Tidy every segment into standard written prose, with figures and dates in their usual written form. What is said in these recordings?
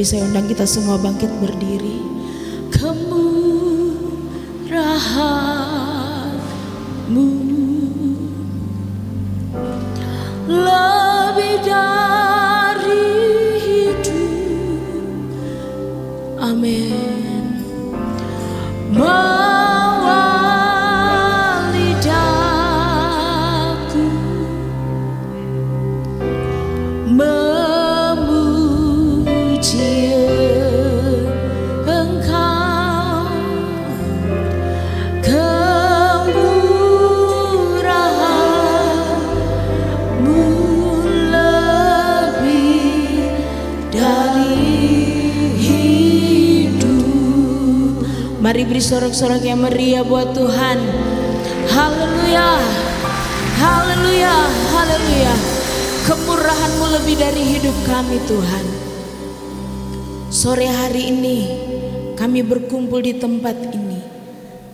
Mari saya undang kita semua bangkit berdiri. Kemurahan-Mu lebih dari hidup. Amin. Bawa lidahku memuji Engkau, kemurahan-Mu lebih dari hidup. Mari beri sorak-sorak yang meriah buat Tuhan. Haleluya, haleluya, haleluya. Kemurahan-Mu lebih dari hidup kami Tuhan. Sore hari ini kami berkumpul di tempat ini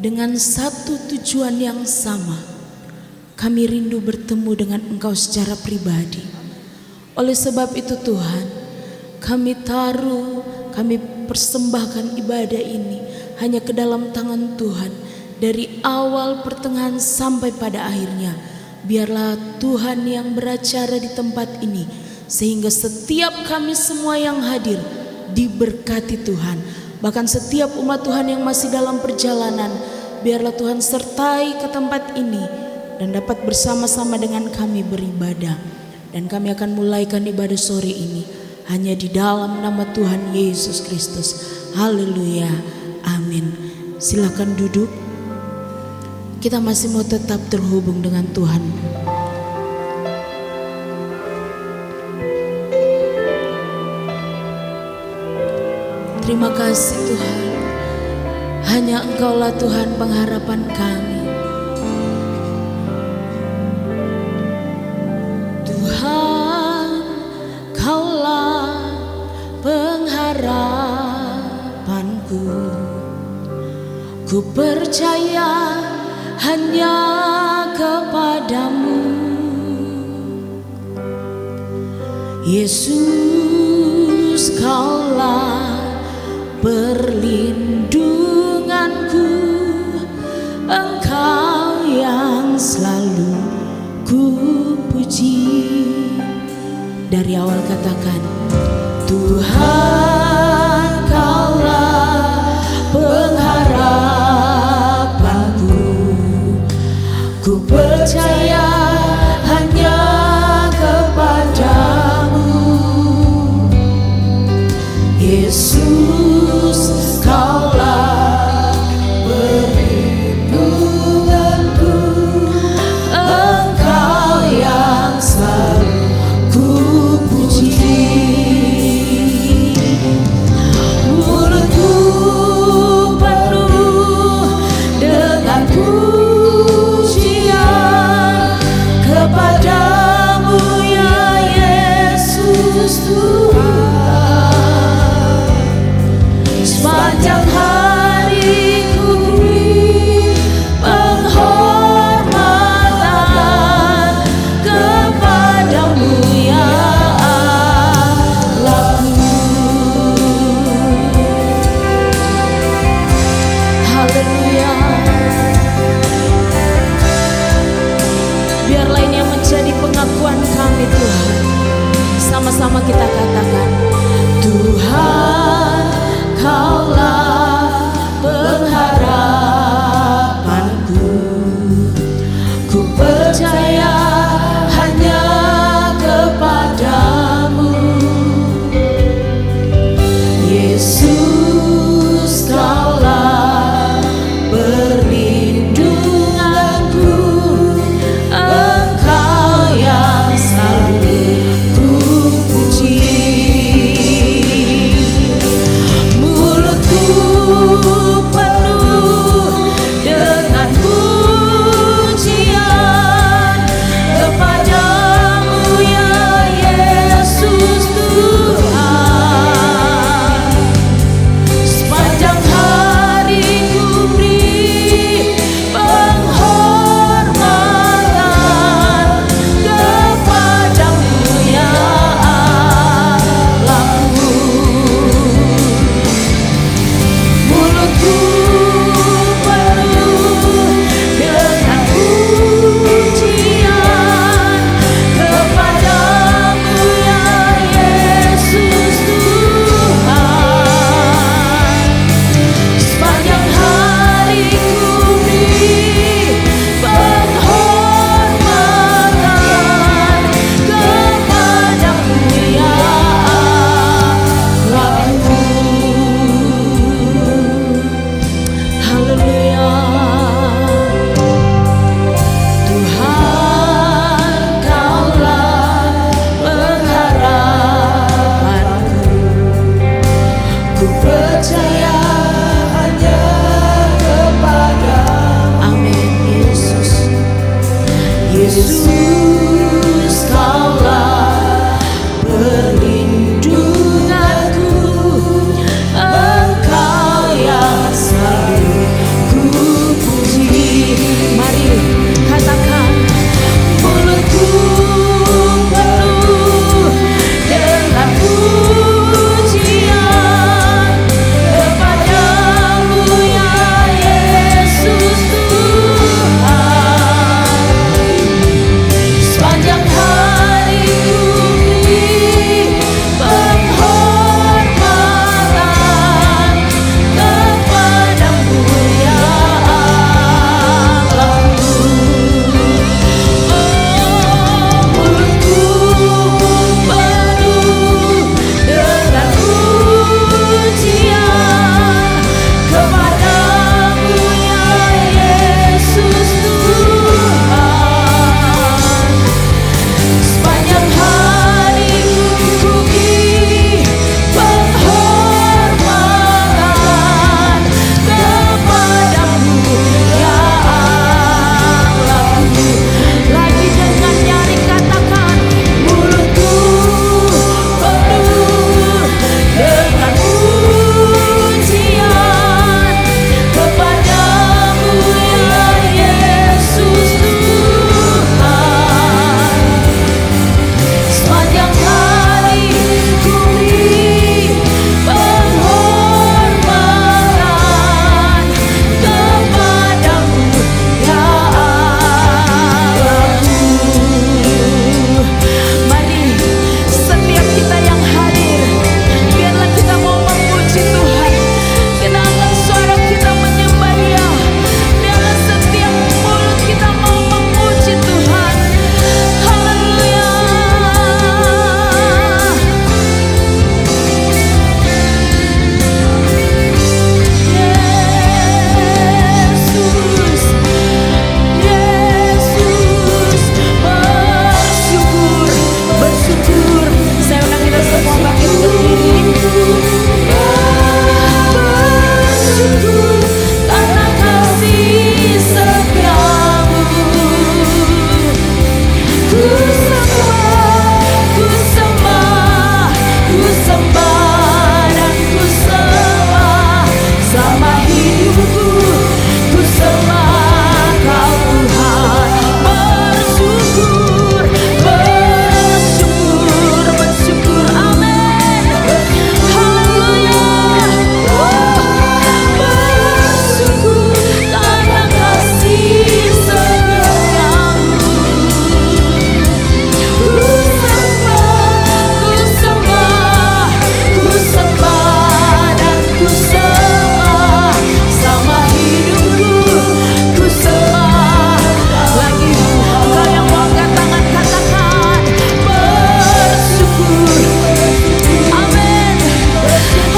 dengan satu tujuan yang sama. Kami rindu bertemu dengan Engkau secara pribadi. Oleh sebab itu Tuhan, kami persembahkan ibadah ini hanya ke dalam tangan Tuhan. Dari awal, pertengahan sampai pada akhirnya, biarlah Tuhan yang beracara di tempat ini, sehingga setiap kami semua yang hadir diberkati Tuhan. Bahkan setiap umat Tuhan yang masih dalam perjalanan, biarlah Tuhan sertai ke tempat ini dan dapat bersama-sama dengan kami beribadah. Dan kami akan mulaikan ibadah sore ini hanya di dalam nama Tuhan Yesus Kristus. Haleluya, amin. Silakan duduk. Kita masih mau tetap terhubung dengan Tuhan. Terima kasih Tuhan. Hanya Engkaulah Tuhan pengharapan kami. Tuhan, Kaulah pengharapanku. Ku percaya hanya kepadamu, Yesus. Kaulah perlindunganku, Engkau yang selalu ku puji. Dari awal katakan, Tuhan Kaulah pengharapanku. Ku percaya hanya kepadamu, Yesus. Kaulah perlindunganku, Engkau yang selalu ku puji. Yesus, Kaulah perlindunganku, Engkau yang selalu ku puji. Mari katakan, mulutku penuh dengan pujian kepadamu ya Yesus Tuhan. Sepanjang hari ku beri penghormatan kepadamu ya Allahku. Mulutku penuh dengan pujian kepadamu ya Yesus Tuhan. Sepanjang hari ku beri penghormatan kepadamu ya Allahku. Lagi dengan nyaring katakan, mulutku penuh dengan pujian kepadamu ya Yesus Tuhan. Sepanjang hari ku beri penghormatan kepadamu ya Allahku. Mari setiap kita yang hadir, biarlah kita mau memuji Tuhan. Kita angkat suara kita menyembah Dia. Biarlah setiap mulut kita mau memuji Tuhan. Haleluya. Yesus, Yesus, bersyukur, bersyukur. Saya undang kita semua bangkit berdiri. Bersyukur karena kasih setiamu. Ku sembah, ku sembah, ku sembah dan ku sembah sama hidupku. Ku sembah Kau Tuhan. Bersyukur, bersyukur, bersyukur. Amin. Haleluya. Bersyukur karena kasih setiamu. Ku sembah, ku sembah dan ku sembah sama hidupku. Ku sembah. Lagi engkau yang mau angkat tangan katakan, bersyukur. Amin.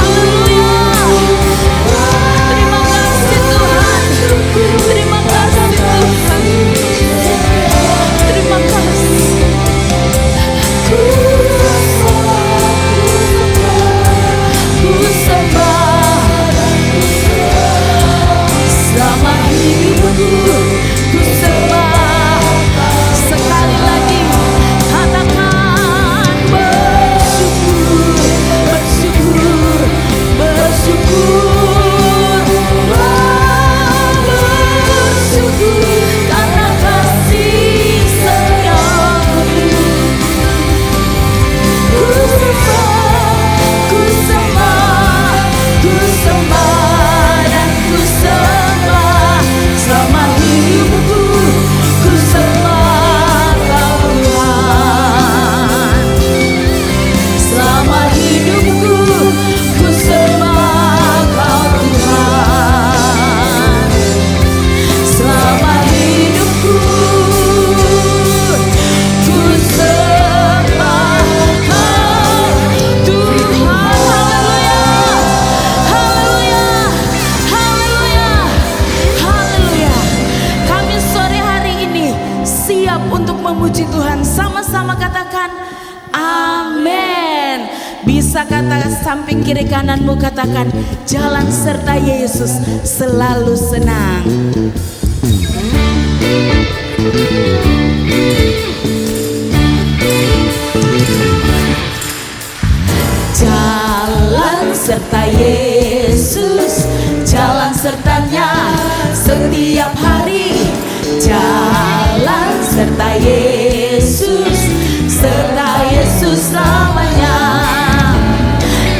Haleluya. Terima kasih Tuhan. Terima kasih Tuhan. Terima kasih. Ku sembah sama hidupku. Ku sembah. Sekali lagi katakan, bersyukur, bersyukur, bersyukur. Bersyukur karena kasih setiamu. Ku sembah, ku sembah dan ku sembah sama hidupku. Ku sembah Kau Tuhan. Selama hidupku ku sembah Kau Tuhan. Selama hidupku ku sembah Kau Tuhan. Haleluya. Haleluya. Haleluya. Haleluya. Kami sore hari ini siap untuk memuji Tuhan. Sama-sama katakan amin. Bisa kata samping kiri kananmu, katakan, jalan serta Yesus selalu senang. Jalan serta Yesus, jalan sertanya setiap hari. Jalan serta Yesus, serta Yesus selamanya.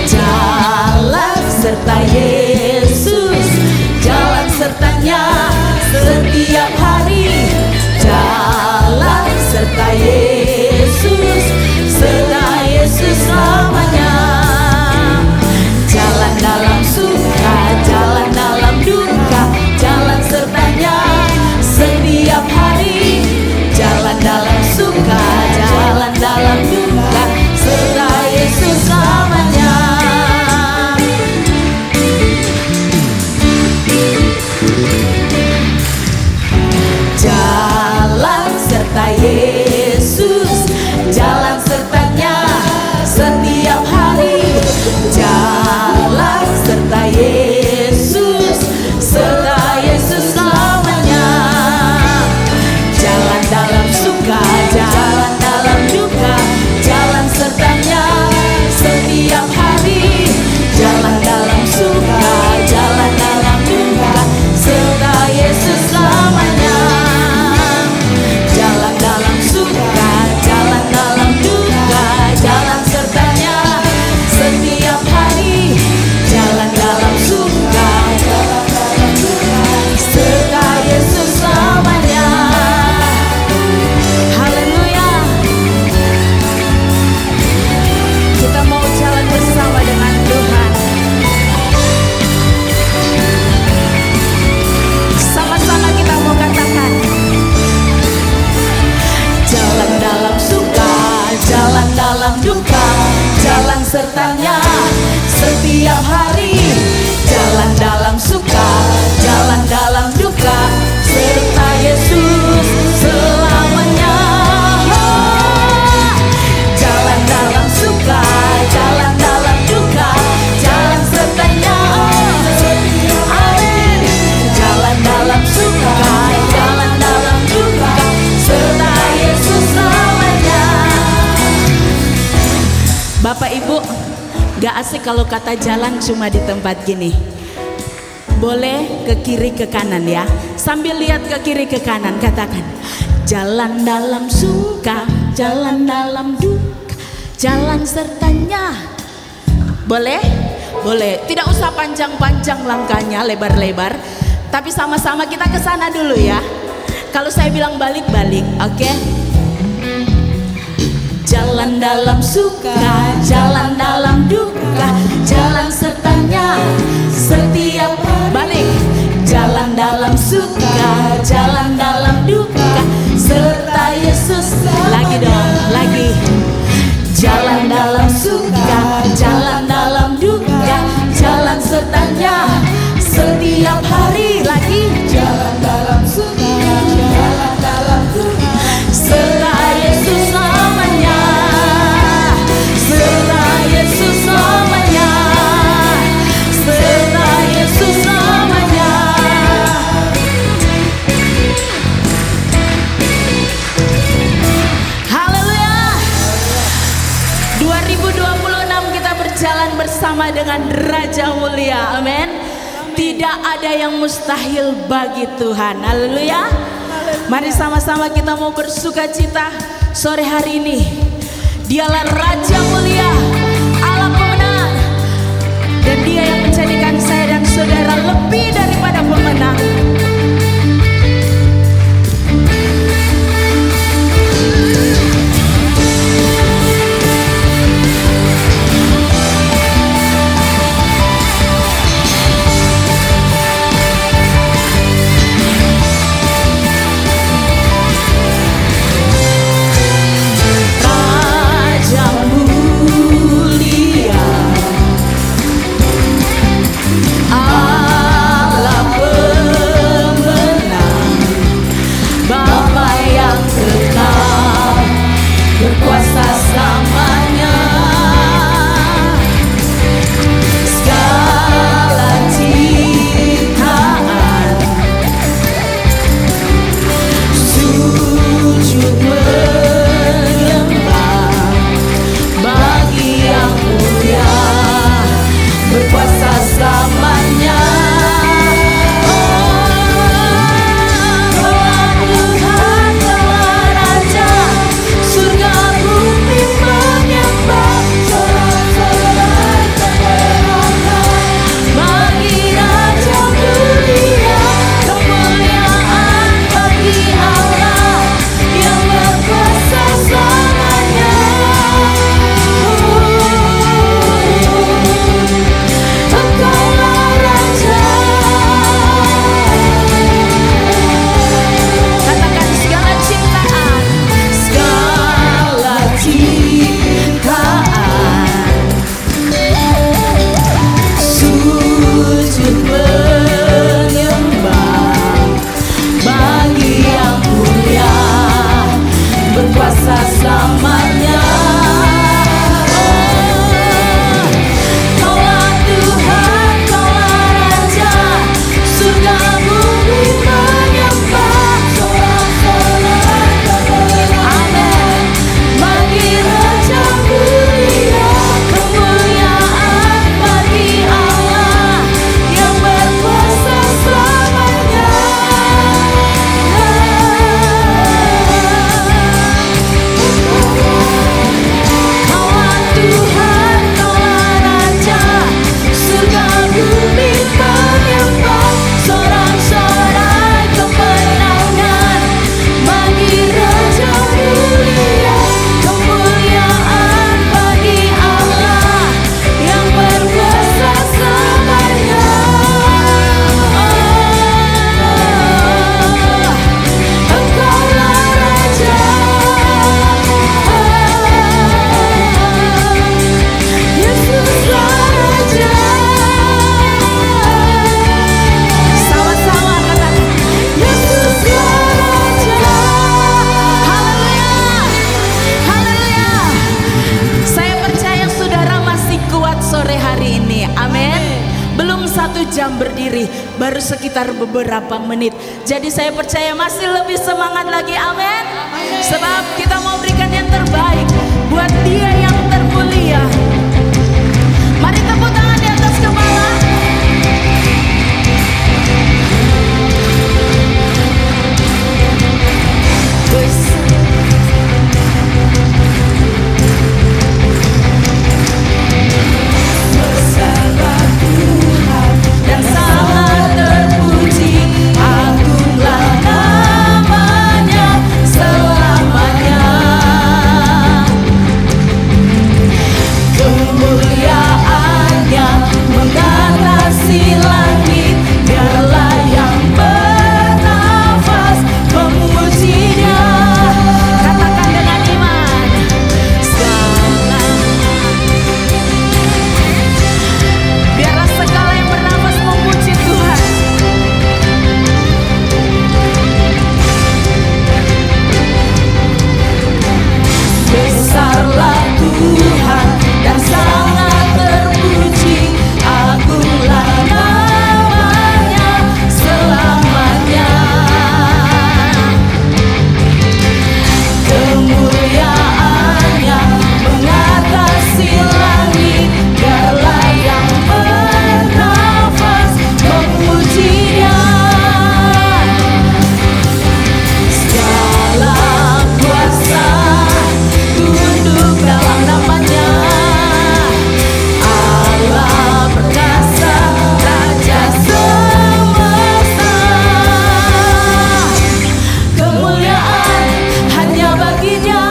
Jalan serta Yesus, jalan sertanya setiap hari. Jalan serta Yesus, serta Yesus selamanya. Jalan dalam suka, jalan dalam duka, jalan sertanya setiap hari. Jalan dalam suka, jalan dalam duka, serta Yesus selamanya. Jalan serta Yesus, jalan sertanya setiap hari. Jalan serta Yesus, serta Yesus selamanya. Jalan dalam suka, jalan dalam duka, jalan sertanya setiap hari. Jalan dalam suka, jalan dalam duka, serta Yesus selamanya. Jalan dalam suka, jalan dalam duka, jalan sertanya setiap hari. Jalan dalam suka, jalan dalam duka, serta Yesus selamanya. Haleluya. Kita mau jalan bersama dengan Tuhan. Sama-sama kita mau katakan, jalan dalam suka, jalan dalam duka, jalan sertanya setiap hari. Jalan dalam suka, jalan dalam duka, serta Yesus selamanya. Jalan dalam suka, jalan dalam duka, jalan sertanya. Amin. Jalan dalam suka, jalan dalam duka, serta Yesus selamanya. Bapak Ibu, gak asik kalau kata jalan cuma di tempat gini. Boleh ke kiri ke kanan ya. Sambil lihat ke kiri ke kanan, katakan, jalan dalam suka, jalan dalam duka, jalan sertanya. Boleh? Boleh. Tidak usah panjang-panjang langkahnya, lebar-lebar. Tapi sama-sama kita ke sana dulu ya. Kalau saya bilang balik-balik, oke? Jalan dalam suka, jalan dalam duka, jalan sertanya setiap balik. Jalan dalam suka, jalan dalam duka, serta Yesus. Lagi dong, lagi. Jalan dalam suka, jalan dalam duka, jalan sertanya setiap hari. Lagi. Jalan dalam suka, jalan dalam duka, serta Yesus selamanya. Serta Yesus selamanya. Serta Yesus selamanya. Haleluya. 2026 kita berjalan bersama dengan Raja Mulia. Amin. Tidak ada yang mustahil bagi Tuhan. Haleluya. Mari sama-sama kita mau bersuka cita sore hari ini. Dialah Raja Mulia, Allah pemenang, dan Dia yang menjadikan saya dan saudara lebih daripada pemenang. Mulia, sekitar beberapa menit. Jadi saya percaya masih lebih semangat lagi, amin. Sebab kita mau berikan yang terbaik buat Dia yang termulia. Mari tepuk tangan di atas kepala. Besarlah Tuhan dan sangat terpuji, agunglah namanya selamanya. Kemuliaannya mengatasi langit, biarlah yang bernafas memujinya. Katakan dengan iman, biarlah segala yang bernafas memuji Tuhan. Besarlah Tuhan dan sangat terpuji, agunglah namanya selamanya. Kemuliaannya mengatasi langit, biarlah yang bernafas memujinya. Segala kuasa tunduk dalam namanya, Allah perkasa, Raja semesta. Kemuliaan hanya baginya,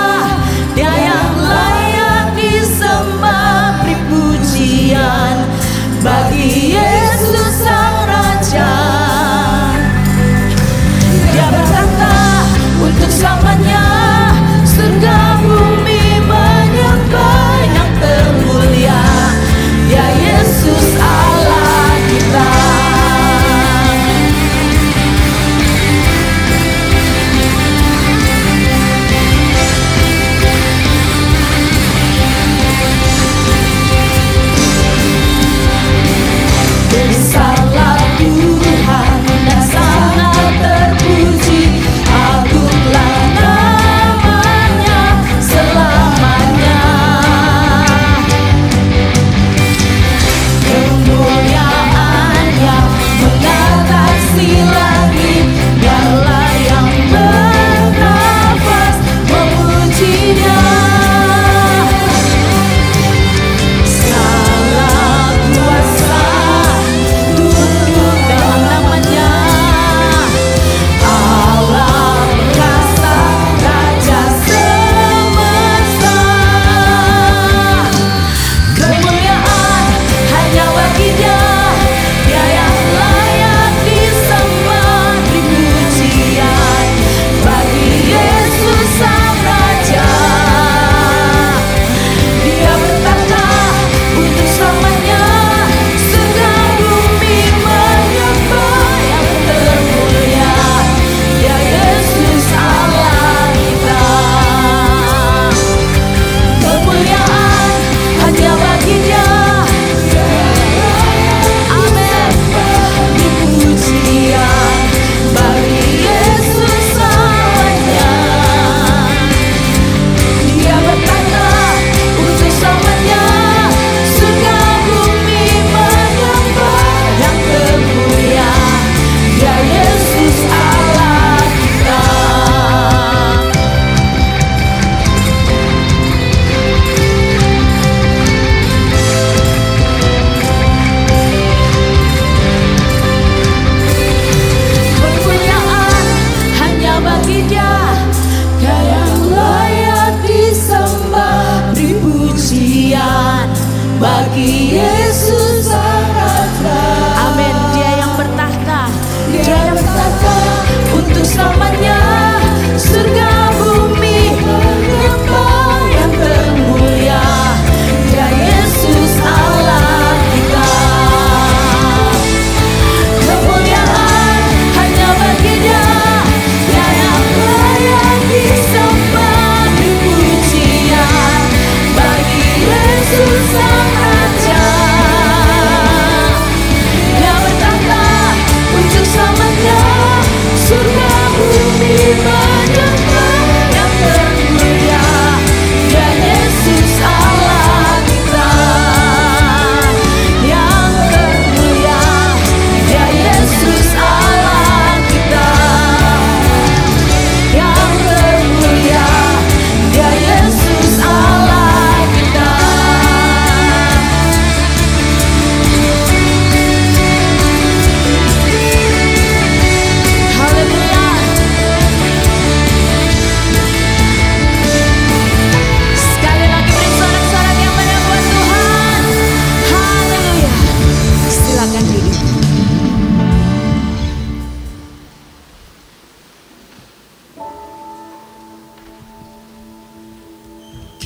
Dia yang layak disembah. Beri pujian bagi Yesus Sang Raja. Dia berkata untuk selamanya, surga bumi menyembah yang termulia, Dia Yesus Allah kita. Besarlah Tuhan dan sangat terpuji, agunglah namanya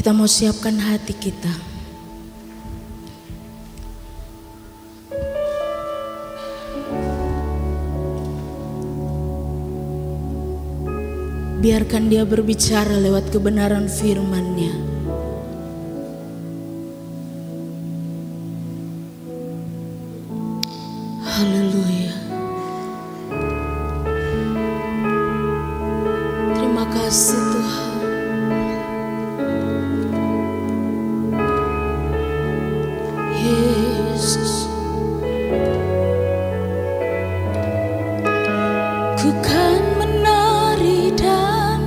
Kita mau siapkan hati kita. Biarkan Dia berbicara lewat kebenaran firman-Nya. Haleluya. Terima kasih Tuhan. Yesus, ku kan menari dan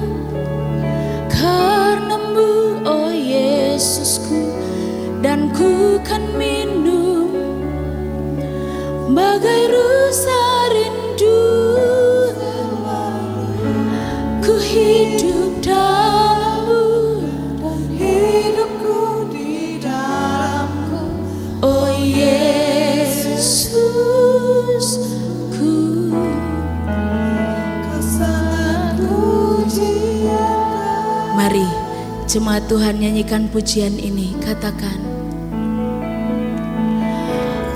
karena-Mu, oh Yesusku, dan ku kan minum bagai rusa rindu. Ku hidup dalam-Mu dan hidupku di dalam-Mu, oh Yesusku. Mari jemaat Tuhan nyanyikan pujian ini, katakan,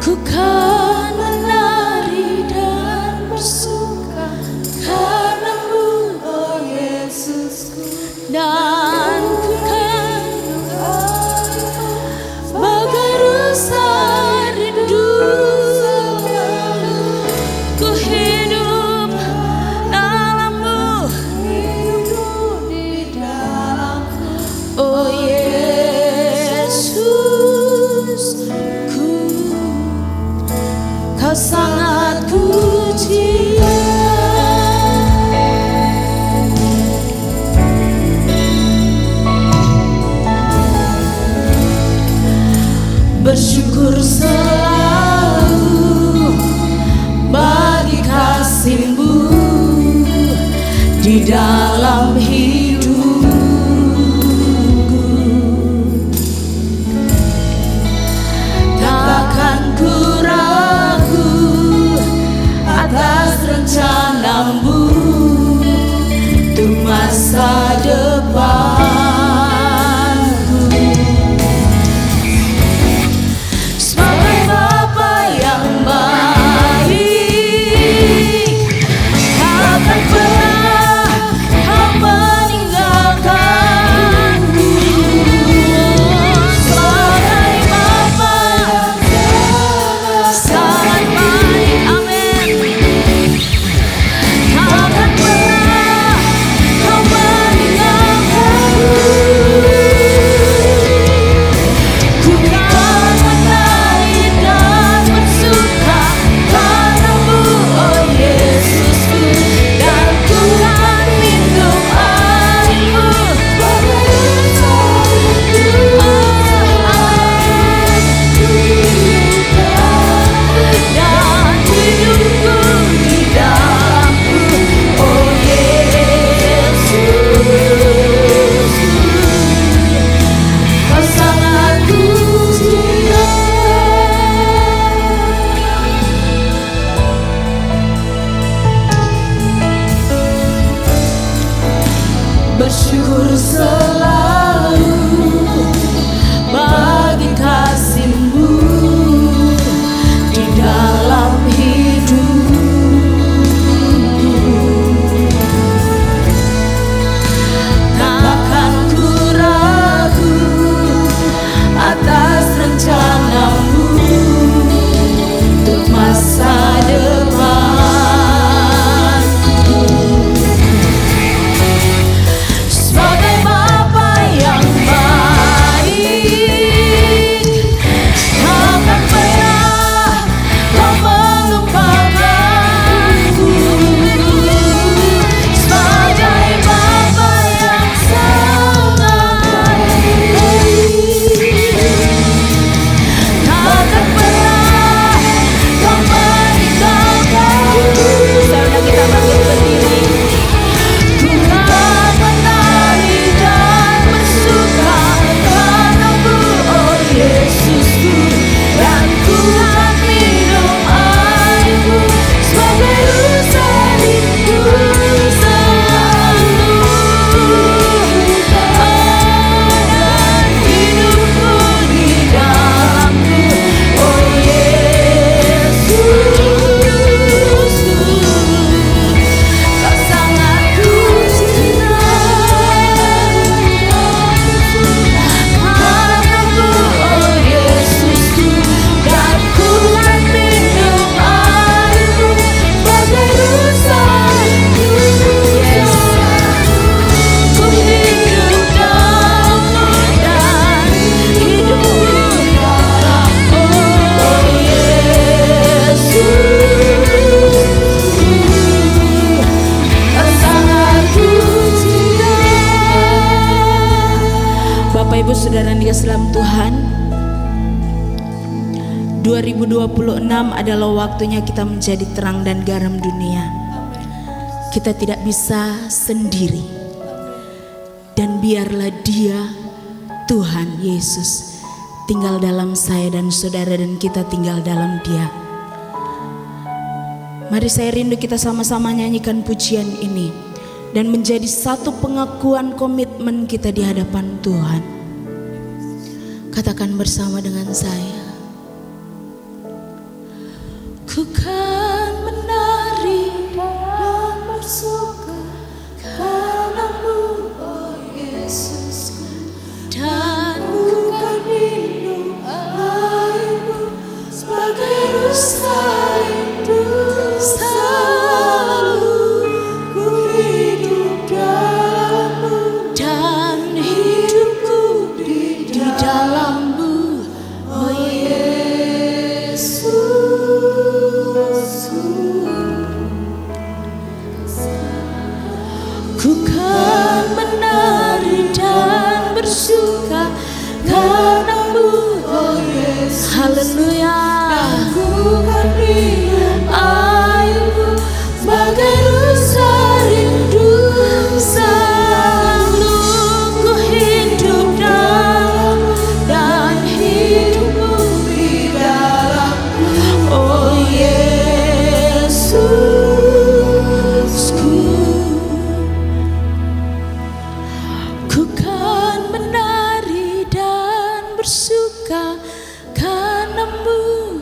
ku kan menari dan bersuka karena-Mu, oh Yesusku, dan ku kan bagai rusa rindu. Ku hidup dalam-Mu, oh Yesusku. Kau sangat pujian. Bersyukur selalu bagi kasih-Mu di dalam hidupku. Takkan ku ragu atas rencana-Mu untuk masa depanku. Sebagai Bapa yang baik, takkan pernah Kau meninggalkanku. Sebagai Bapa sangat baik, amin, takkan pernah Kau meninggalkanku. Ku kan menari dan bersuka karena-Mu, oh Yesusku, dan ku kan minum air-Mu bagai rusa rindu. Dan hidupku di dalam-Mu, oh Yesus. Kau sangat pujian. Bersyukur selalu bagi kasih-Mu di dalam hidupku. Takkan ku ragu atas rencana-Mu untuk masa depanku. terkasih dalam Tuhan, 2026 adalah waktunya kita menjadi terang dan garam dunia. Kita tidak bisa sendiri, dan biarlah Dia, Tuhan Yesus, tinggal dalam saya dan saudara, dan kita tinggal dalam Dia. Mari saya rindu kita sama-sama nyanyikan pujian ini dan menjadi satu pengakuan komitmen kita di hadapan Tuhan. Katakan bersama dengan saya. Ku kan menari dan bersuka karena-Mu, oh Yesusku, dan ku kan minum air-Mu sebagai rusa rindu. Selalu ku hidup dalam-Mu dan hidupku di dalam-Mu, oh Yesus. Ku kan menari dan bersuka karena-Mu, oh Yesus. Haleluya. Dan ku kan minum air-Mu sebagai rusa rindu. Selalu ku hidup dalam-Mu dan hidupku di dalam-Mu, oh Yesusku. Ku kan menari dan bersuka karena-Mu,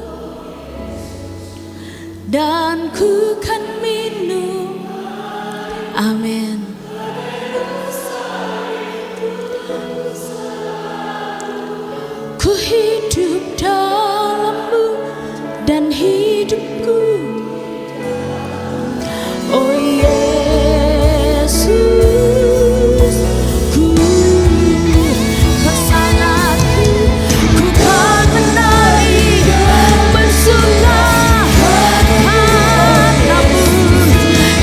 dan ku kan minum, amin. Ku hidup dalam-Mu dan hidupku, oh Yesus. Ku sangatku, ku kan menari dan bersuka karena-Mu,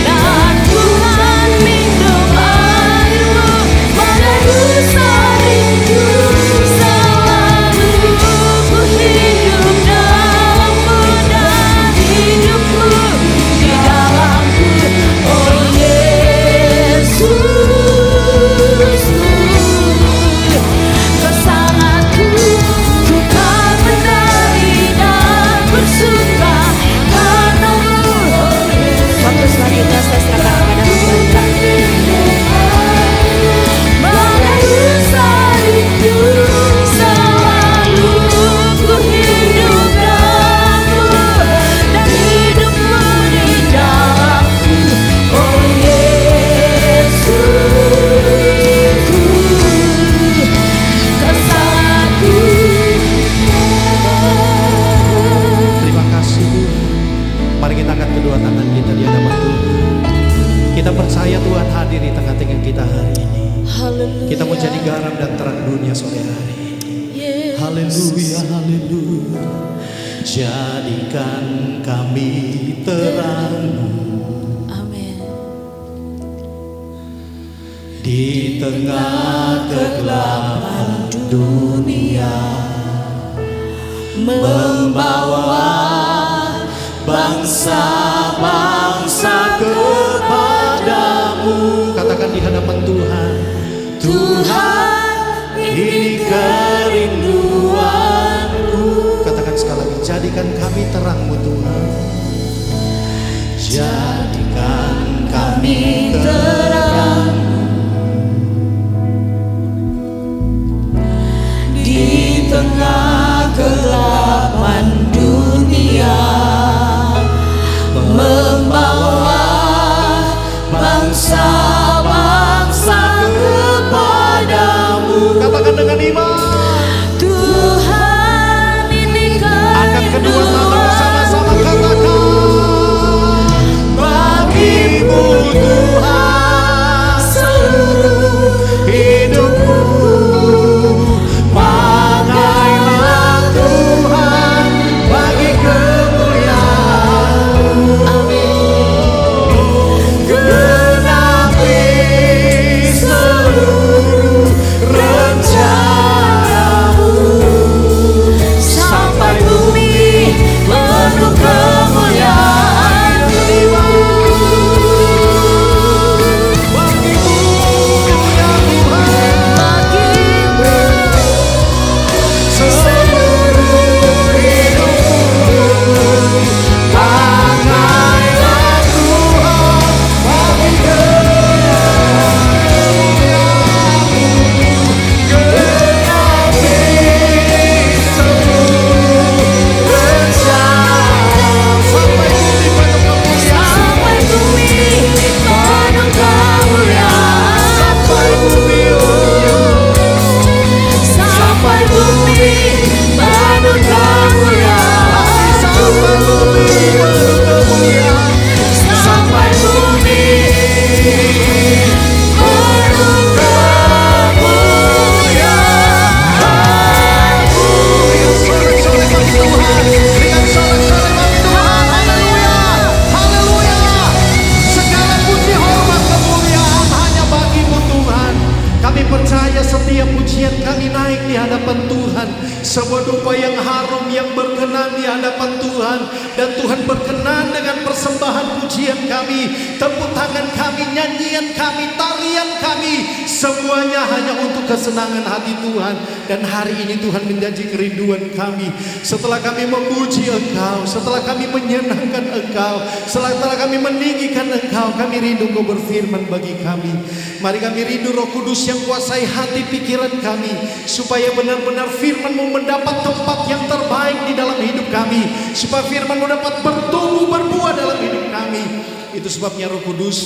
dan ku kan minum air-Mu sebagai rusa rindu. Selalu ku hidup dalam-Mu dan hidupku di dalam-Mu, oh Yesus. Kesanganku, ku kan menari dan bersuka karena-Mu. Waktu selanjutnya saya serahkan kepada Tuhan. Bagai rusa rindu, selalu ku hidup dalam-Mu dan hidupku di dalam-Mu, oh Yesus. Kesanganku. Terima kasih Tuhan. Mari kita angkat kedua tangan kita di hadapan Tuhan. Kita percaya Tuhan hadir di tengah-tengah kita hari ini. Haleluya. Kita mau jadi garam dan terang dunia sore hari. Yesus. Haleluya, haleluya. Jadikan kami terang-Mu Amin. di tengah kegelapan dunia, membawa bangsa-bangsa kepadamu. Katakan di hadapan Tuhan. Tuhan, ini kerinduanku. Katakan sekali lagi, jadikan kami terang-Mu Tuhan. Jadikan kami terang Di tengah kegelapan dunia, membawa bangsa-bangsa kepadamu. Katakan dengan iman. Tuhan, ini Angkat kedua tangan bersama-sama, katakan. Bagimu Tuhan seluruh hidupku. Pakailah Tuhan sebuah dupa yang harum yang berkenan di hadapan Tuhan. Dan Tuhan berkenan dengan persembahan pujian kami, tepuk tangan kami, nyanyian kami, tarian kami, semuanya hanya untuk kesenangan hati Tuhan. Dan hari ini Tuhan menjanji kerinduan kami. Setelah kami memuji Engkau, setelah kami menyenangkan Engkau, setelah kami meninggikan Engkau, kami rindu Engkau berfirman bagi kami. Mari kami rindu Roh Kudus yang kuasai hati pikiran kami, supaya benar-benar firman-Mu mendapat tempat yang terbaik di dalam hidup kami, supaya firman-Mu dapat bertumbuh berbuah dalam hidup kami. Itu sebabnya Roh Kudus,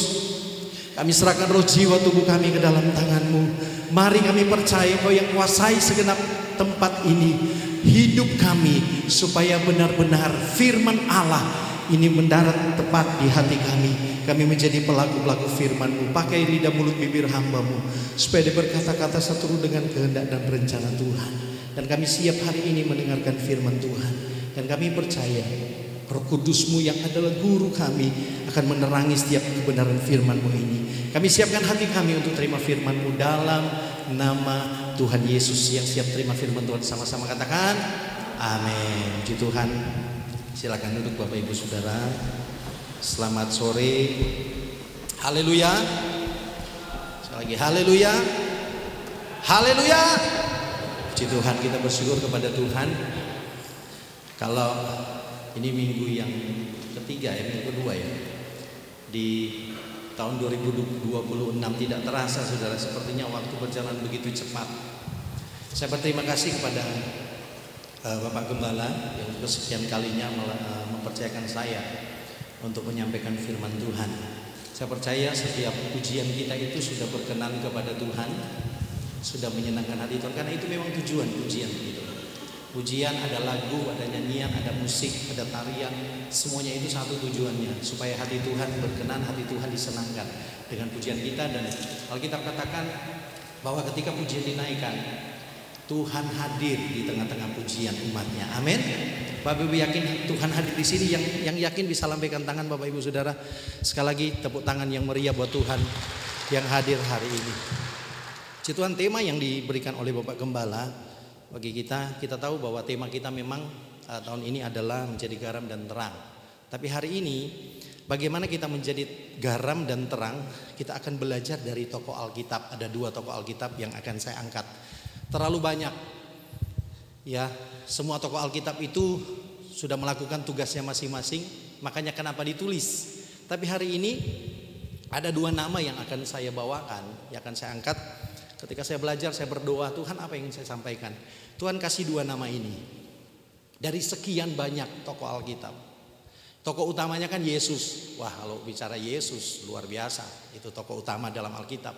kami serahkan roh jiwa tubuh kami ke dalam tangan-Mu. Mari kami percaya Kau yang kuasai segenap tempat ini, hidup kami, supaya benar-benar firman Allah ini mendarat tepat di hati kami. Kami menjadi pelaku-pelaku firman-Mu. Pakai lidah mulut bibir hamba-Mu, supaya dia berkata-kata seturut dengan kehendak dan rencana Tuhan. Dan kami siap hari ini mendengarkan firman Tuhan. Dan kami percaya Roh Kudus-Mu yang adalah guru kami akan menerangi setiap kebenaran firman-Mu ini. Kami siapkan hati kami untuk terima firman-Mu dalam nama Tuhan Yesus. Yang siap terima firman Tuhan sama-sama katakan amin. Puji Tuhan. Silakan duduk Bapak Ibu Saudara. Selamat sore. Haleluya. Sekali lagi haleluya. Haleluya. Puji Tuhan, kita bersyukur kepada Tuhan. Kalau ini minggu yang ketiga ya, minggu kedua ya, di tahun 2026 tidak terasa saudara, sepertinya waktu berjalan begitu cepat. Saya berterima kasih kepada Bapak Gembala yang kesekian kalinya mempercayakan saya untuk menyampaikan firman Tuhan. Saya percaya setiap pujian kita itu sudah berkenan kepada Tuhan, sudah menyenangkan hati Tuhan, karena itu memang tujuan pujian itu. Pujian ada lagu, ada nyanyian, ada musik, ada tarian, semuanya itu satu tujuannya, supaya hati Tuhan berkenan, hati Tuhan disenangkan dengan pujian kita. Dan Alkitab katakan bahwa ketika pujian dinaikkan, Tuhan hadir di tengah-tengah pujian umatnya. Amin. Bapak Ibu yakin Tuhan hadir di sini? Yang yakin bisa lambaikan tangan Bapak Ibu Saudara. Sekali lagi tepuk tangan yang meriah buat Tuhan yang hadir hari ini. Puji Tuhan, tema yang diberikan oleh Bapak Gembala bagi kita tahu bahwa tema kita memang tahun ini adalah menjadi garam dan terang. Tapi hari ini bagaimana kita menjadi garam dan terang, kita akan belajar dari tokoh Alkitab. Ada 2 tokoh Alkitab yang akan saya angkat. Terlalu banyak ya, semua tokoh Alkitab itu sudah melakukan tugasnya masing-masing, makanya kenapa ditulis. Tapi hari ini ada 2 nama yang akan saya bawakan, yang akan saya angkat. Ketika saya belajar, saya berdoa, Tuhan apa yang ingin saya sampaikan? Tuhan kasih 2 nama ini dari sekian banyak tokoh Alkitab. Tokoh utamanya kan Yesus. Wah, kalau bicara Yesus luar biasa, itu tokoh utama dalam Alkitab.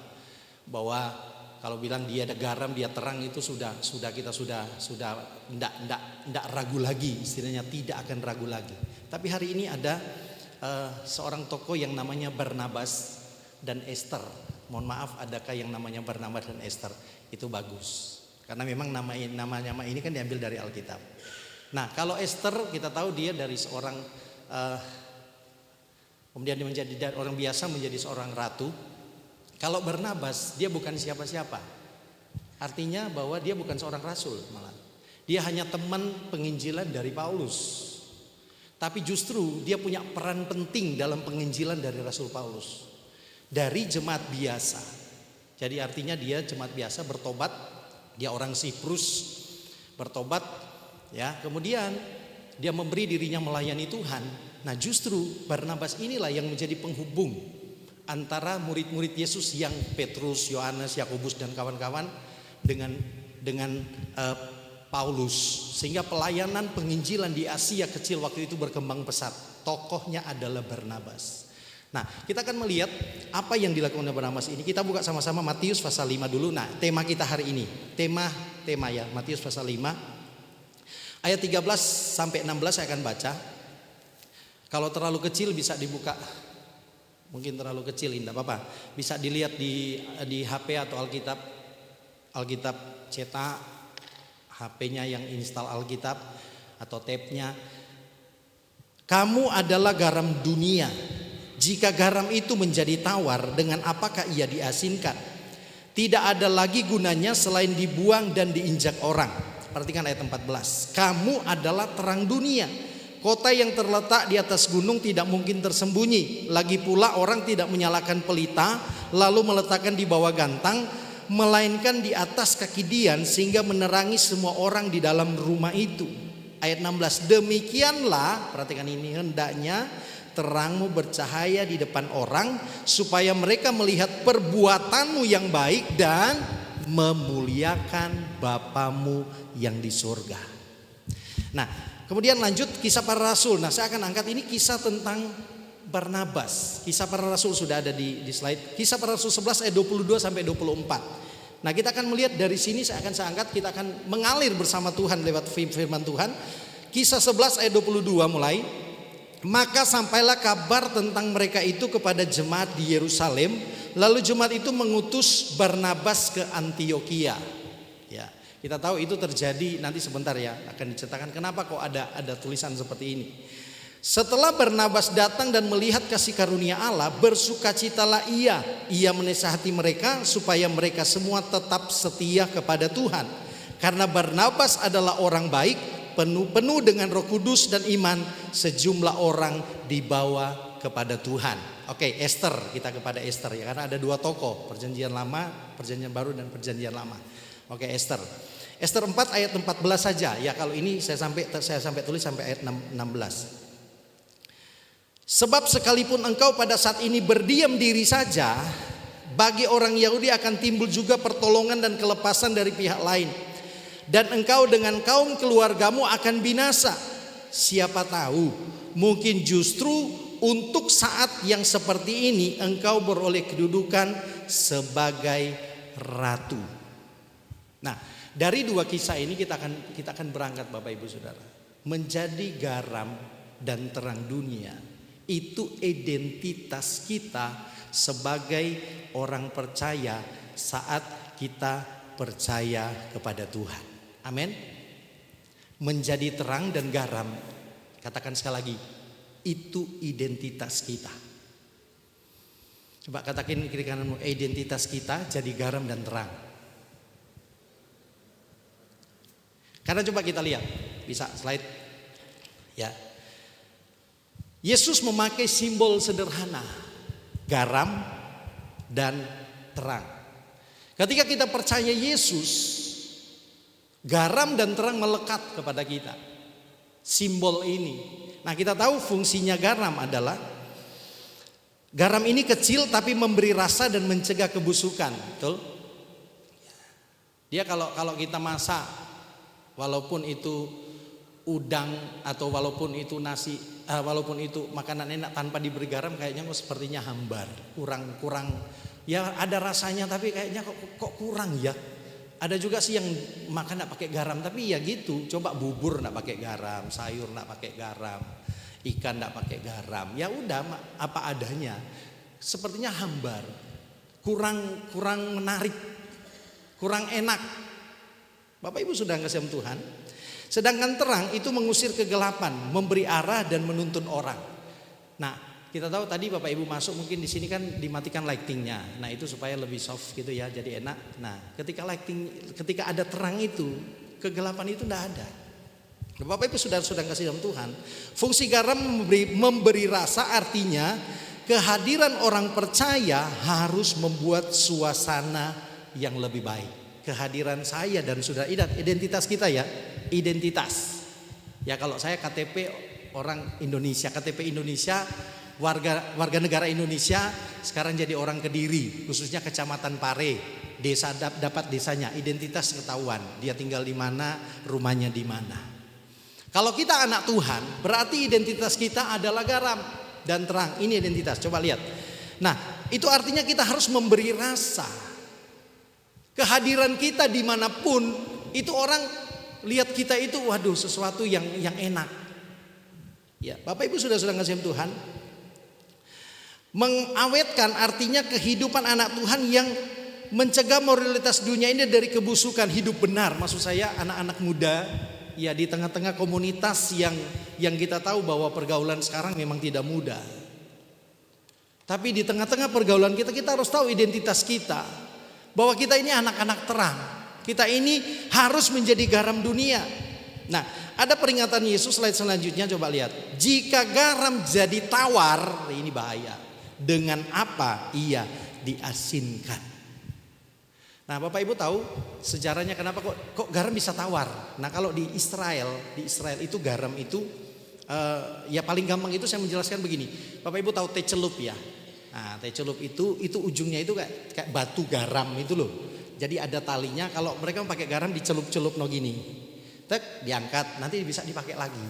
Bahwa kalau bilang dia ada garam, dia terang, itu sudah kita sudah enggak ragu lagi, istilahnya tidak akan ragu lagi. Tapi hari ini ada seorang tokoh yang namanya Barnabas dan Esther. Mohon maaf, adakah yang namanya Barnabas dan Esther? Itu bagus, karena memang nama ini kan diambil dari Alkitab. Nah, kalau Esther kita tahu dia dari seorang kemudian dia menjadi dari orang biasa menjadi seorang ratu. Kalau Barnabas, dia bukan siapa-siapa. Artinya bahwa dia bukan seorang rasul malah. Dia hanya teman penginjilan dari Paulus. Tapi justru dia punya peran penting dalam penginjilan dari Rasul Paulus. Dari jemaat biasa. Jadi artinya dia jemaat biasa bertobat, dia orang Siprus bertobat ya, kemudian dia memberi dirinya melayani Tuhan. Nah, justru Barnabas inilah yang menjadi penghubung antara murid-murid Yesus yang Petrus, Yohanes, Yakobus dan kawan-kawan dengan Paulus, sehingga pelayanan penginjilan di Asia kecil waktu itu berkembang pesat. Tokohnya adalah Barnabas. Nah, kita akan melihat apa yang dilakukan oleh Barnabas ini. Kita buka sama-sama Matius pasal 5 dulu. Nah, tema kita hari ini, tema ya, Matius pasal 5 ayat 13 sampai 16 saya akan baca. Kalau terlalu kecil bisa dibuka. Mungkin terlalu kecil, tidak apa-apa. Bisa dilihat di HP atau Alkitab cetak, HP-nya yang install Alkitab atau tab-nya. Kamu adalah garam dunia. Jika garam itu menjadi tawar, dengan apakah ia diasinkan? Tidak ada lagi gunanya selain dibuang dan diinjak orang. Perhatikan ayat 14. Kamu adalah terang dunia. Kota yang terletak di atas gunung tidak mungkin tersembunyi. Lagi pula orang tidak menyalakan pelita lalu meletakkan di bawah gantang, melainkan di atas kaki dian sehingga menerangi semua orang di dalam rumah itu. Ayat 16. Demikianlah, perhatikan ini, hendaknya terangmu bercahaya di depan orang supaya mereka melihat perbuatanmu yang baik dan memuliakan Bapamu yang di surga. Nah, kemudian lanjut kisah para rasul. Nah, saya akan angkat ini kisah tentang Barnabas. Kisah para rasul sudah ada di slide. Kisah para rasul 11 ayat 22 sampai 24. Nah, kita akan melihat dari sini saya angkat, kita akan mengalir bersama Tuhan lewat firman Tuhan. Kisah 11 ayat 22 mulai. Maka sampailah kabar tentang mereka itu kepada jemaat di Yerusalem. Lalu jemaat itu mengutus Barnabas ke Antiokhia. Ya, kita tahu itu terjadi nanti sebentar ya, akan diceritakan kenapa kok ada tulisan seperti ini. Setelah Barnabas datang dan melihat kasih karunia Allah, bersukacitalah ia. Ia menasihati mereka supaya mereka semua tetap setia kepada Tuhan. Karena Barnabas adalah orang baik, penuh dengan Roh Kudus dan iman, sejumlah orang dibawa kepada Tuhan. Oke, Esther, kita kepada Esther ya, karena ada dua tokoh, perjanjian lama, perjanjian baru dan perjanjian lama. Oke, Esther. Esther 4 ayat 14 saja. Ya, kalau ini saya sampai tulis sampai ayat 16. Sebab sekalipun engkau pada saat ini berdiam diri saja, bagi orang Yahudi akan timbul juga pertolongan dan kelepasan dari pihak lain. Dan engkau dengan kaum keluargamu akan binasa. Siapa tahu, mungkin justru untuk saat yang seperti ini engkau beroleh kedudukan sebagai ratu. Nah, dari dua kisah ini kita akan berangkat Bapak Ibu Saudara. Menjadi garam dan terang dunia, itu identitas kita sebagai orang percaya saat kita percaya kepada Tuhan. Amin. Menjadi terang dan garam, katakan sekali lagi, itu identitas kita. Coba katakan kiri kananmu, identitas kita jadi garam dan terang. Karena coba kita lihat, bisa slide ya. Yesus memakai simbol sederhana, garam dan terang. Ketika kita percaya Yesus, garam dan terang melekat kepada kita. Simbol ini. Nah, kita tahu fungsinya garam adalah, garam ini kecil tapi memberi rasa dan mencegah kebusukan. Betul? Dia kalau kita masak, walaupun itu udang atau walaupun itu nasi, walaupun itu makanan enak tanpa diberi garam, kayaknya kok sepertinya hambar, kurang. Ya ada rasanya tapi kayaknya kok kurang ya. Ada juga sih yang makan enggak pakai garam, tapi ya gitu. Coba bubur enggak pakai garam, sayur enggak pakai garam, ikan enggak pakai garam. Ya udah apa adanya. Sepertinya hambar. Kurang menarik. Kurang enak. Bapak Ibu sudah kasih Tuhan. Sedangkan terang itu mengusir kegelapan, memberi arah dan menuntun orang. Nah, kita tahu tadi Bapak Ibu masuk mungkin di sini kan dimatikan lightingnya. Nah, itu supaya lebih soft gitu ya, jadi enak. Nah, ketika ada terang itu, kegelapan itu tidak ada. Bapak Ibu sudah kasih dalam Tuhan. Fungsi garam memberi rasa, artinya kehadiran orang percaya harus membuat suasana yang lebih baik. Kehadiran saya dan saudara, identitas kita ya, identitas. Ya kalau saya KTP orang Indonesia, KTP Indonesia, warga negara Indonesia, sekarang jadi orang Kediri, khususnya Kecamatan Pare, desa dapat desanya, identitas ketahuan, dia tinggal di mana, rumahnya di mana. Kalau kita anak Tuhan, berarti identitas kita adalah garam dan terang. Ini identitas, coba lihat. Nah, itu artinya kita harus memberi rasa. Kehadiran kita dimanapun, itu orang lihat kita itu, waduh, sesuatu yang enak. Ya, Bapak Ibu sudah kasih Tuhan. Mengawetkan artinya kehidupan anak Tuhan yang mencegah moralitas dunia ini dari kebusukan, hidup benar. Maksud saya anak-anak muda ya di tengah-tengah komunitas yang kita tahu bahwa pergaulan sekarang memang tidak mudah. Tapi di tengah-tengah pergaulan kita harus tahu identitas kita, bahwa kita ini anak-anak terang. Kita ini harus menjadi garam dunia. Nah, ada peringatan Yesus slide selanjutnya, coba lihat. Jika garam jadi tawar, ini bahaya. Dengan apa ia diasinkan? Nah, Bapak Ibu tahu sejarahnya kenapa kok garam bisa tawar? Nah, kalau di Israel itu garam itu ya paling gampang itu saya menjelaskan begini. Bapak Ibu tahu teh celup ya? Nah, teh celup itu ujungnya itu kayak batu garam itu loh. Jadi ada talinya, kalau mereka pakai garam dicelup-celup no gini. Tek, diangkat, nanti bisa dipakai lagi.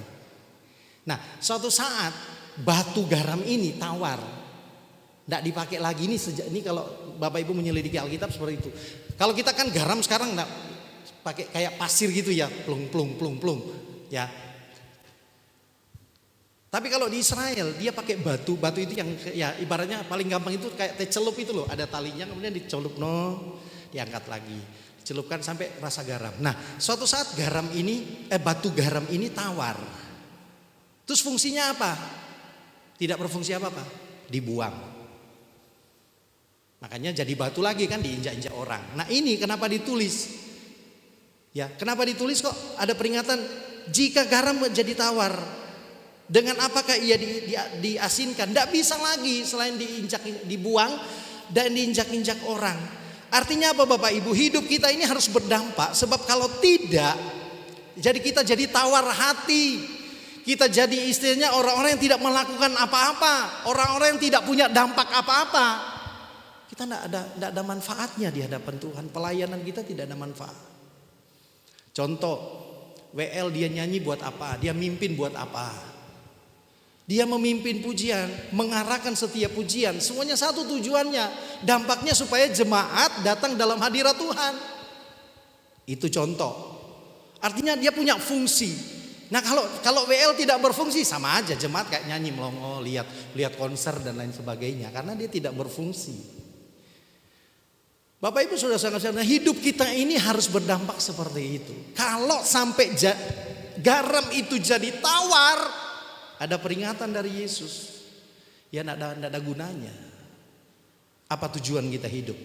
Nah, suatu saat batu garam ini tawar. Enggak dipakai lagi ini kalau Bapak Ibu menyelidiki Alkitab seperti itu. Kalau kita kan garam sekarang enggak pakai kayak pasir gitu ya, plung ya. Tapi kalau di Israel dia pakai batu itu yang ya ibaratnya paling gampang itu kayak teh celup itu loh, ada talinya kemudian dicelup diangkat lagi, dicelupkan sampai rasa garam. Nah, suatu saat batu garam ini tawar. Terus fungsinya apa? Tidak berfungsi apa-apa, dibuang. Makanya jadi batu lagi kan, diinjak-injak orang. Nah, ini kenapa ditulis? Ya, kenapa ditulis kok ada peringatan jika garam jadi tawar? Dengan apakah ia diasinkan? Tidak bisa lagi selain dibuang dan diinjak-injak orang. Artinya apa Bapak Ibu? Hidup kita ini harus berdampak. Sebab kalau tidak, jadi kita jadi tawar hati. Kita jadi istilahnya orang-orang yang tidak melakukan apa-apa. Orang-orang yang tidak punya dampak apa-apa. Kita tidak ada manfaatnya di hadapan Tuhan. Pelayanan kita tidak ada manfaat. Contoh, WL dia nyanyi buat apa? Dia mimpin buat apa? Dia memimpin pujian, mengarahkan setiap pujian. Semuanya satu tujuannya. Dampaknya supaya jemaat datang dalam hadirat Tuhan. Itu contoh. Artinya dia punya fungsi. Nah, kalau WL tidak berfungsi sama aja jemaat kayak nyanyi melongo, lihat konser dan lain sebagainya, karena dia tidak berfungsi. Bapak Ibu saudara-saudara, hidup kita ini harus berdampak seperti itu. Kalau sampai garam itu jadi tawar, ada peringatan dari Yesus. Ya tidak ada gunanya. Apa tujuan kita hidup?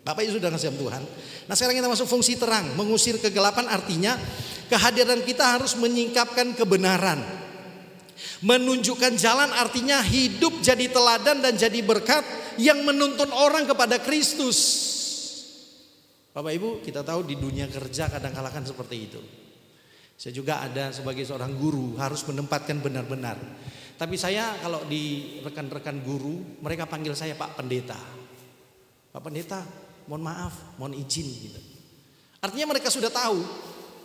Bapak Ibu sudah ngasih Tuhan. Nah, sekarang kita masuk fungsi terang. Mengusir kegelapan artinya kehadiran kita harus menyingkapkan kebenaran. Menunjukkan jalan artinya hidup jadi teladan dan jadi berkat yang menuntun orang kepada Kristus. Bapak Ibu, kita tahu di dunia kerja kadang-kala kan seperti itu. Saya juga ada sebagai seorang guru harus menempatkan benar-benar. Tapi saya kalau di rekan-rekan guru, mereka panggil saya Pak Pendeta. Pak Pendeta, mohon maaf, mohon izin gitu. Artinya mereka sudah tahu.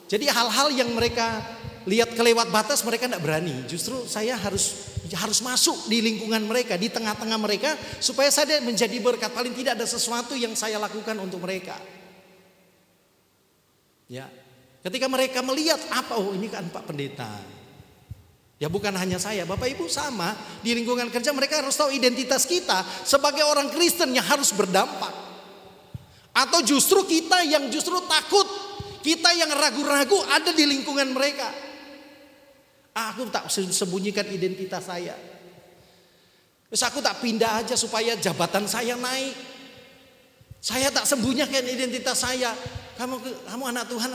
Jadi hal-hal yang mereka lihat kelewat batas mereka tidak berani. Justru saya harus masuk di lingkungan mereka, di tengah-tengah mereka, supaya saya menjadi berkat. Paling tidak ada sesuatu yang saya lakukan untuk mereka. Ya. Ketika mereka melihat ini kan Pak Pendeta. Ya bukan hanya saya, Bapak Ibu sama. Di lingkungan kerja mereka harus tahu identitas kita sebagai orang Kristen yang harus berdampak. Atau justru kita yang justru takut, kita yang ragu-ragu ada di lingkungan mereka. Aku tak sembunyikan identitas saya. Terus aku tak pindah aja supaya jabatan saya naik. Saya tak sembunyikan identitas saya. Kamu anak Tuhan,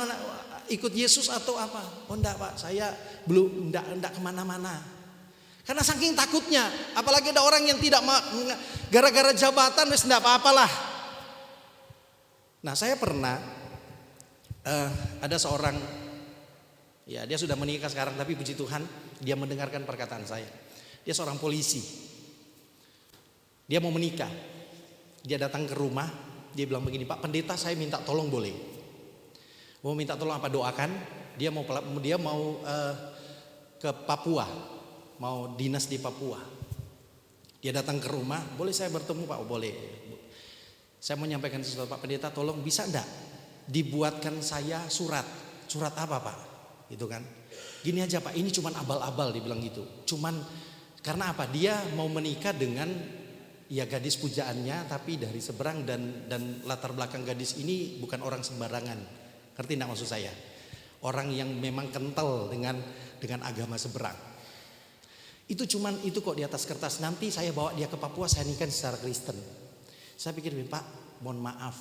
ikut Yesus atau apa? Oh enggak Pak, saya belum enggak kemana-mana. Karena saking takutnya, apalagi ada orang yang tidak gara-gara jabatan, wis enggak apa-apalah. Nah, saya pernah ada seorang, ya dia sudah menikah sekarang, tapi puji Tuhan dia mendengarkan perkataan saya. Dia seorang polisi. Dia mau menikah. Dia datang ke rumah, dia bilang begini, Pak Pendeta saya minta tolong boleh? Mau minta tolong apa? Doakan. Dia mau ke Papua, mau dinas di Papua. Dia datang ke rumah, boleh saya bertemu Pak? Oh, boleh. Saya mau menyampaikan sesuatu Pak Pendeta, tolong bisa enggak dibuatkan saya surat apa Pak? Gitu kan? Gini aja Pak, ini cuman abal-abal, dibilang gitu. Cuman karena apa? Dia mau menikah dengan ya gadis pujaannya, tapi dari seberang dan latar belakang gadis ini bukan orang sembarangan. Ngerti enggak maksud saya? Orang yang memang kental dengan agama seberang. Itu kok di atas kertas. Nanti saya bawa dia ke Papua, saya nikah secara Kristen. Saya pikir, Pak, mohon maaf.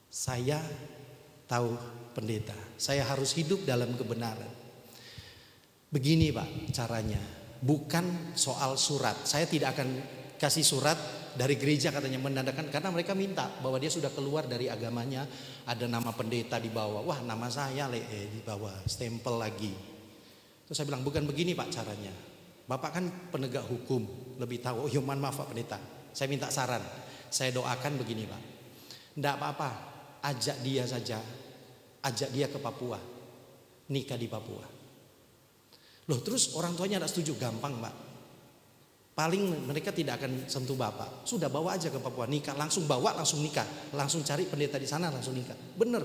Saya tahu pendeta, saya harus hidup dalam kebenaran. Begini Pak caranya, bukan soal surat. Saya tidak akan kasih surat dari gereja katanya menandakan, karena mereka minta bahwa dia sudah keluar dari agamanya, ada nama pendeta di bawah. Wah, nama saya di bawah, stempel lagi. Terus saya bilang, bukan begini Pak caranya. Bapak kan penegak hukum, lebih tahu. Oh ya, mohon maaf Pak Pendeta, saya minta saran. Saya doakan begini Pak, enggak apa-apa, ajak dia saja, ajak dia ke Papua, nikah di Papua. Loh, terus orang tuanya tidak setuju. Gampang Pak, paling mereka tidak akan sentuh Bapak. Sudah bawa aja ke Papua, nikah, langsung bawa, langsung nikah, langsung cari pendeta di sana, langsung nikah. Bener,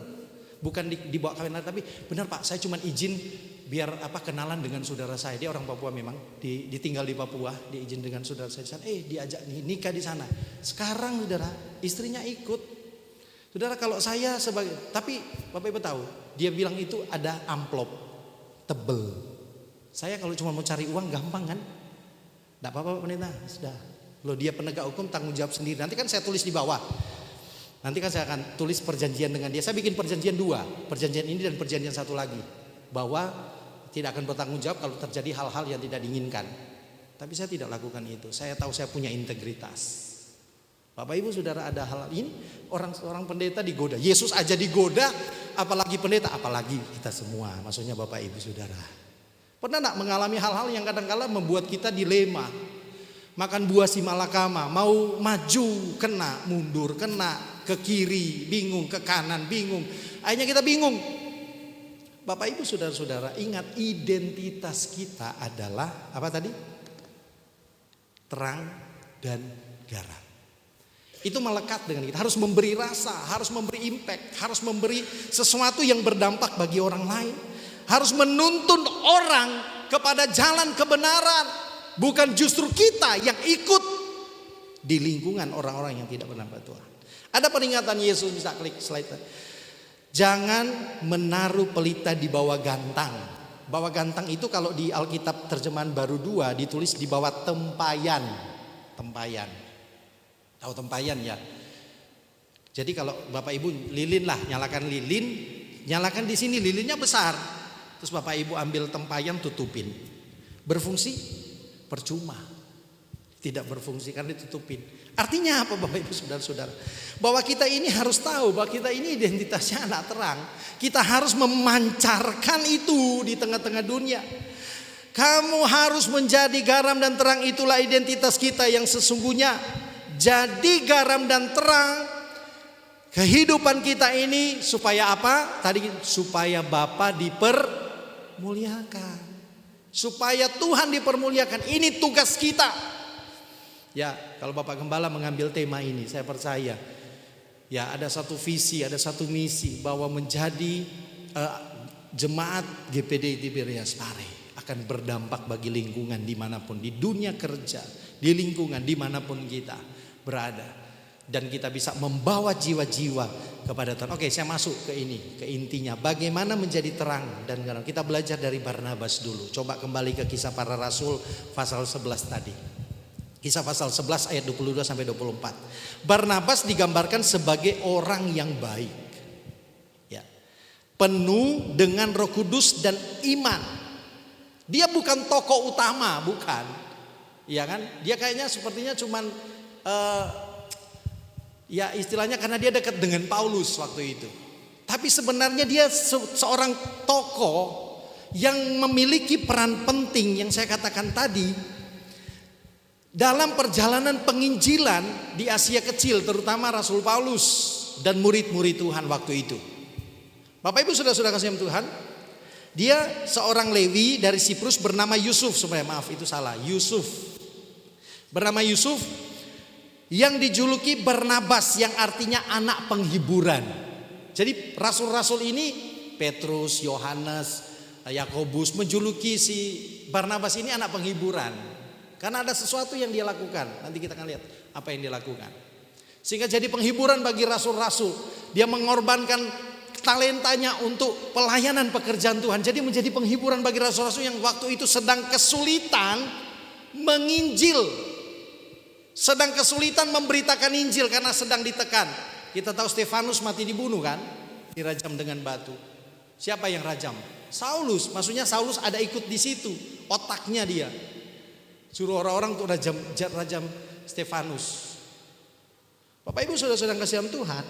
bukan dibawa kawin, tapi benar Pak, saya cuma izin biar kenalan dengan saudara saya. Dia orang Papua memang, ditinggal di Papua, diizin dengan saudara saya di sana. Diajak nikah di sana. Sekarang saudara, istrinya ikut. Saudara, kalau saya sebagai, tapi Bapak Ibu tahu, dia bilang itu ada amplop tebel. Saya kalau cuma mau cari uang gampang kan? Tidak apa-apa Pak Pendeta, sudah. Loh, dia penegak hukum, tanggung jawab sendiri. Nanti kan saya tulis di bawah. Nanti kan saya akan tulis perjanjian dengan dia. Saya bikin perjanjian 2, perjanjian ini dan perjanjian 1 lagi, bahwa tidak akan bertanggung jawab kalau terjadi hal-hal yang tidak diinginkan. Tapi saya tidak lakukan itu. Saya tahu saya punya integritas. Bapak Ibu Saudara, ada hal ini, orang pendeta digoda. Yesus aja digoda, apalagi pendeta, apalagi kita semua. Maksudnya Bapak Ibu Saudara, pernah enggak mengalami hal-hal yang kadang-kala membuat kita dilema? Makan buah si malakama, mau maju kena, mundur kena, ke kiri bingung, ke kanan bingung. Akhirnya kita bingung. Bapak Ibu Saudara-saudara, ingat identitas kita adalah apa tadi? Terang dan garam. Itu melekat dengan kita, harus memberi rasa, harus memberi impact, harus memberi sesuatu yang berdampak bagi orang lain. Harus menuntun orang kepada jalan kebenaran, bukan justru kita yang ikut di lingkungan orang-orang yang tidak bernama Tuhan. Ada peringatan Yesus, bisa klik slide. Jangan menaruh pelita di bawah gantang. Bawah gantang itu kalau di Alkitab terjemahan baru 2 ditulis di bawah tempayan. Tempayan. Tahu tempayan ya? Jadi kalau Bapak Ibu lilin lah, nyalakan lilin, nyalakan di sini lilinnya besar. Terus Bapak Ibu ambil tempayan, tutupin. Berfungsi? Percuma. Tidak berfungsi karena ditutupin. Artinya apa Bapak Ibu Saudara-saudara? Bahwa kita ini harus tahu bahwa kita ini identitasnya anak terang. Kita harus memancarkan itu di tengah-tengah dunia. Kamu harus menjadi garam dan terang, itulah identitas kita yang sesungguhnya. Jadi garam dan terang kehidupan kita ini supaya apa? Tadi supaya Bapa dipermuliakan. Supaya Tuhan dipermuliakan. Ini tugas kita. Ya, kalau Bapak Gembala mengambil tema ini, saya percaya ya ada satu visi, ada satu misi bahwa menjadi jemaat GPD Tiberias Pare akan berdampak bagi lingkungan dimanapun, di dunia kerja, di lingkungan dimanapun kita berada, dan kita bisa membawa jiwa-jiwa kepada Tuhan. Oke, saya masuk ke ini, ke intinya, bagaimana menjadi terang dan garam. Kita belajar dari Barnabas dulu. Coba kembali ke Kisah Para Rasul pasal 11 tadi. Kisah pasal 11 ayat 22 sampai 24. Barnabas digambarkan sebagai orang yang baik. Ya. Penuh dengan Roh Kudus dan iman. Dia bukan tokoh utama, bukan. Ya kan? Dia kayaknya sepertinya cuman ya istilahnya karena dia dekat dengan Paulus waktu itu. Tapi sebenarnya dia seorang tokoh yang memiliki peran penting yang saya katakan tadi dalam perjalanan penginjilan di Asia Kecil, terutama Rasul Paulus dan murid-murid Tuhan waktu itu. Bapak Ibu Saudara-saudara kasih Tuhan, dia seorang Lewi dari Siprus bernama Yusuf, Yusuf. Bernama Yusuf yang dijuluki Barnabas, yang artinya anak penghiburan. Jadi rasul-rasul ini, Petrus, Yohanes, Yakobus menjuluki si Barnabas ini anak penghiburan. Karena ada sesuatu yang dia lakukan. Nanti kita akan lihat apa yang dia lakukan. Sehingga jadi penghiburan bagi rasul-rasul. Dia mengorbankan talentanya untuk pelayanan pekerjaan Tuhan. Jadi menjadi penghiburan bagi rasul-rasul yang waktu itu sedang kesulitan menginjil. Sedang kesulitan memberitakan Injil karena sedang ditekan. Kita tahu Stefanus mati dibunuh kan? dirajam dengan batu. Siapa yang rajam? Saulus. Maksudnya Saulus ada ikut di situ, otaknya dia. Suruh orang-orang untuk rajam Stefanus. Bapak Ibu saudara-saudara kasihan Tuhan,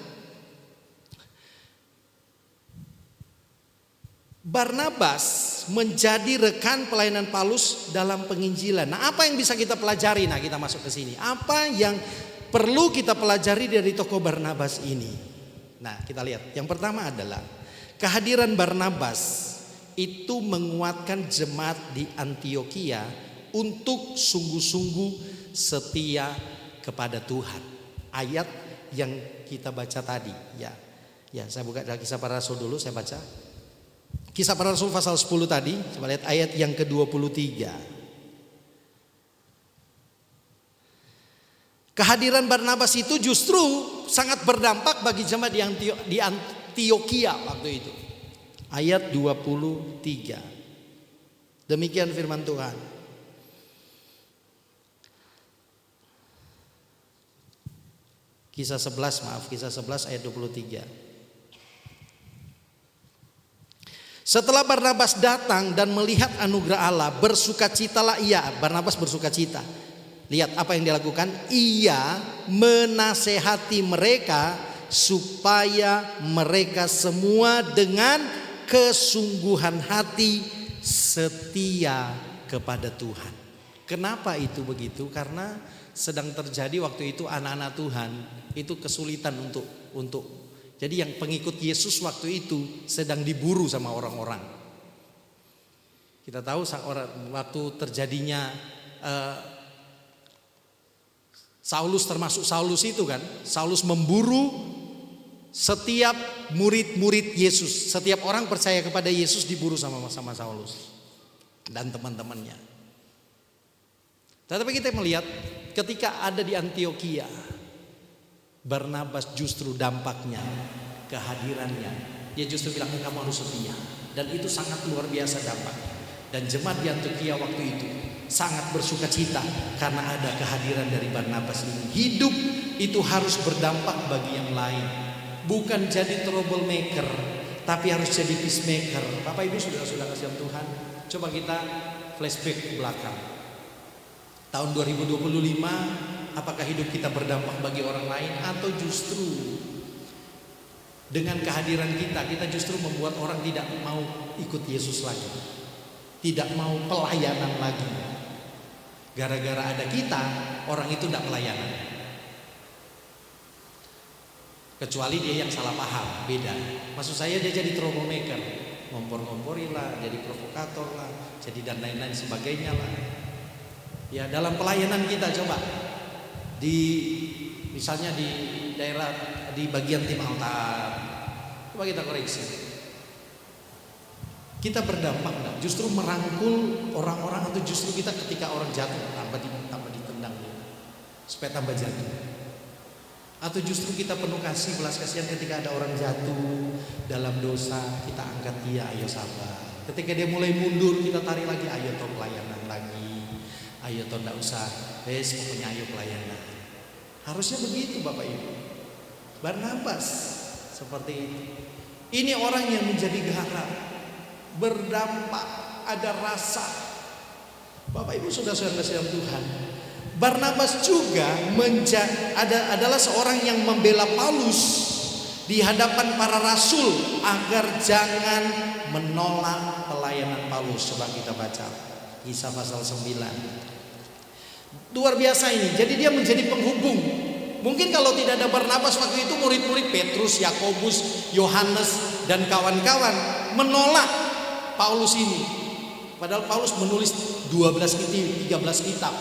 Barnabas menjadi rekan pelayanan Paulus dalam penginjilan. Nah, apa yang bisa kita pelajari? Nah, kita masuk ke sini. Apa yang perlu kita pelajari dari tokoh Barnabas ini? Nah, kita lihat. Yang pertama adalah kehadiran Barnabas itu menguatkan jemaat di Antiokhia untuk sungguh-sungguh setia kepada Tuhan. Ayat yang kita baca tadi, ya, saya buka dari Kisah Para Rasul dulu, saya baca. Kisah Para Rasul pasal 10 tadi, coba lihat ayat yang ke-23. Kehadiran Barnabas itu justru sangat berdampak bagi jemaat di Antiokhia waktu itu. Ayat 23. Demikian firman Tuhan. Kisah 11 ayat 23. Setelah Barnabas datang dan melihat anugerah Allah, bersukacitalah ia. Barnabas bersukacita. Lihat apa yang dia lakukan. Ia menasehati mereka supaya mereka semua dengan kesungguhan hati setia kepada Tuhan. Kenapa itu begitu? Karena sedang terjadi waktu itu anak-anak Tuhan itu kesulitan untuk jadi yang pengikut Yesus waktu itu sedang diburu sama orang-orang. Kita tahu waktu terjadinya Saulus, termasuk Saulus itu kan, Saulus memburu setiap murid-murid Yesus. Setiap orang percaya kepada Yesus diburu sama Saulus dan teman-temannya. Tetapi kita melihat ketika ada di Antiokhia, Barnabas justru dampaknya, kehadirannya, dia justru bilang kamu harus setia. Dan itu sangat luar biasa dampaknya. Dan jemaat di Antiokhia waktu itu sangat bersuka cita karena ada kehadiran dari Barnabas ini. Hidup itu harus berdampak bagi yang lain. Bukan jadi troublemaker, tapi harus jadi peacemaker. Bapak Ibu saudara-saudara kasihan Tuhan, coba kita flashback ke belakang. Tahun 2025, apakah hidup kita berdampak bagi orang lain, atau justru dengan kehadiran kita justru membuat orang tidak mau ikut Yesus lagi, tidak mau pelayanan lagi. Gara-gara ada kita, orang itu tidak pelayanan. Kecuali dia yang salah paham, beda. Maksud saya dia jadi troublemaker, ngompor-ngomporin lah, jadi provokator lah, jadi dan lain-lain sebagainya lah. Ya, dalam pelayanan kita coba misalnya di daerah di bagian tim altar, coba kita koreksi. Kita berdampak enggak? Justru merangkul orang-orang, atau justru kita ketika orang jatuh tambah ditendang supaya tambah jatuh? Atau justru kita penuh kasih, belas kasihan ketika ada orang jatuh dalam dosa, kita angkat dia, ayo sabar. Ketika dia mulai mundur, kita tarik lagi, ayo toh pelayanan lagi. Ayo toh enggak usah, pokoknya ayo pelayanan. Harusnya begitu Bapak Ibu. Barnabas seperti ini. Ini orang yang menjadi garam, berdampak, ada rasa. Bapak Ibu saudara-saudara kasihan Tuhan, Barnabas juga adalah seorang yang membela Paulus di hadapan para rasul agar jangan menolak pelayanan Paulus. Coba kita baca Kisah pasal 9. Luar biasa ini. Jadi dia menjadi penghubung. Mungkin kalau tidak ada Barnabas waktu itu, murid-murid Petrus, Yakobus, Yohanes dan kawan-kawan menolak Paulus ini. Padahal Paulus menulis 13 kitab.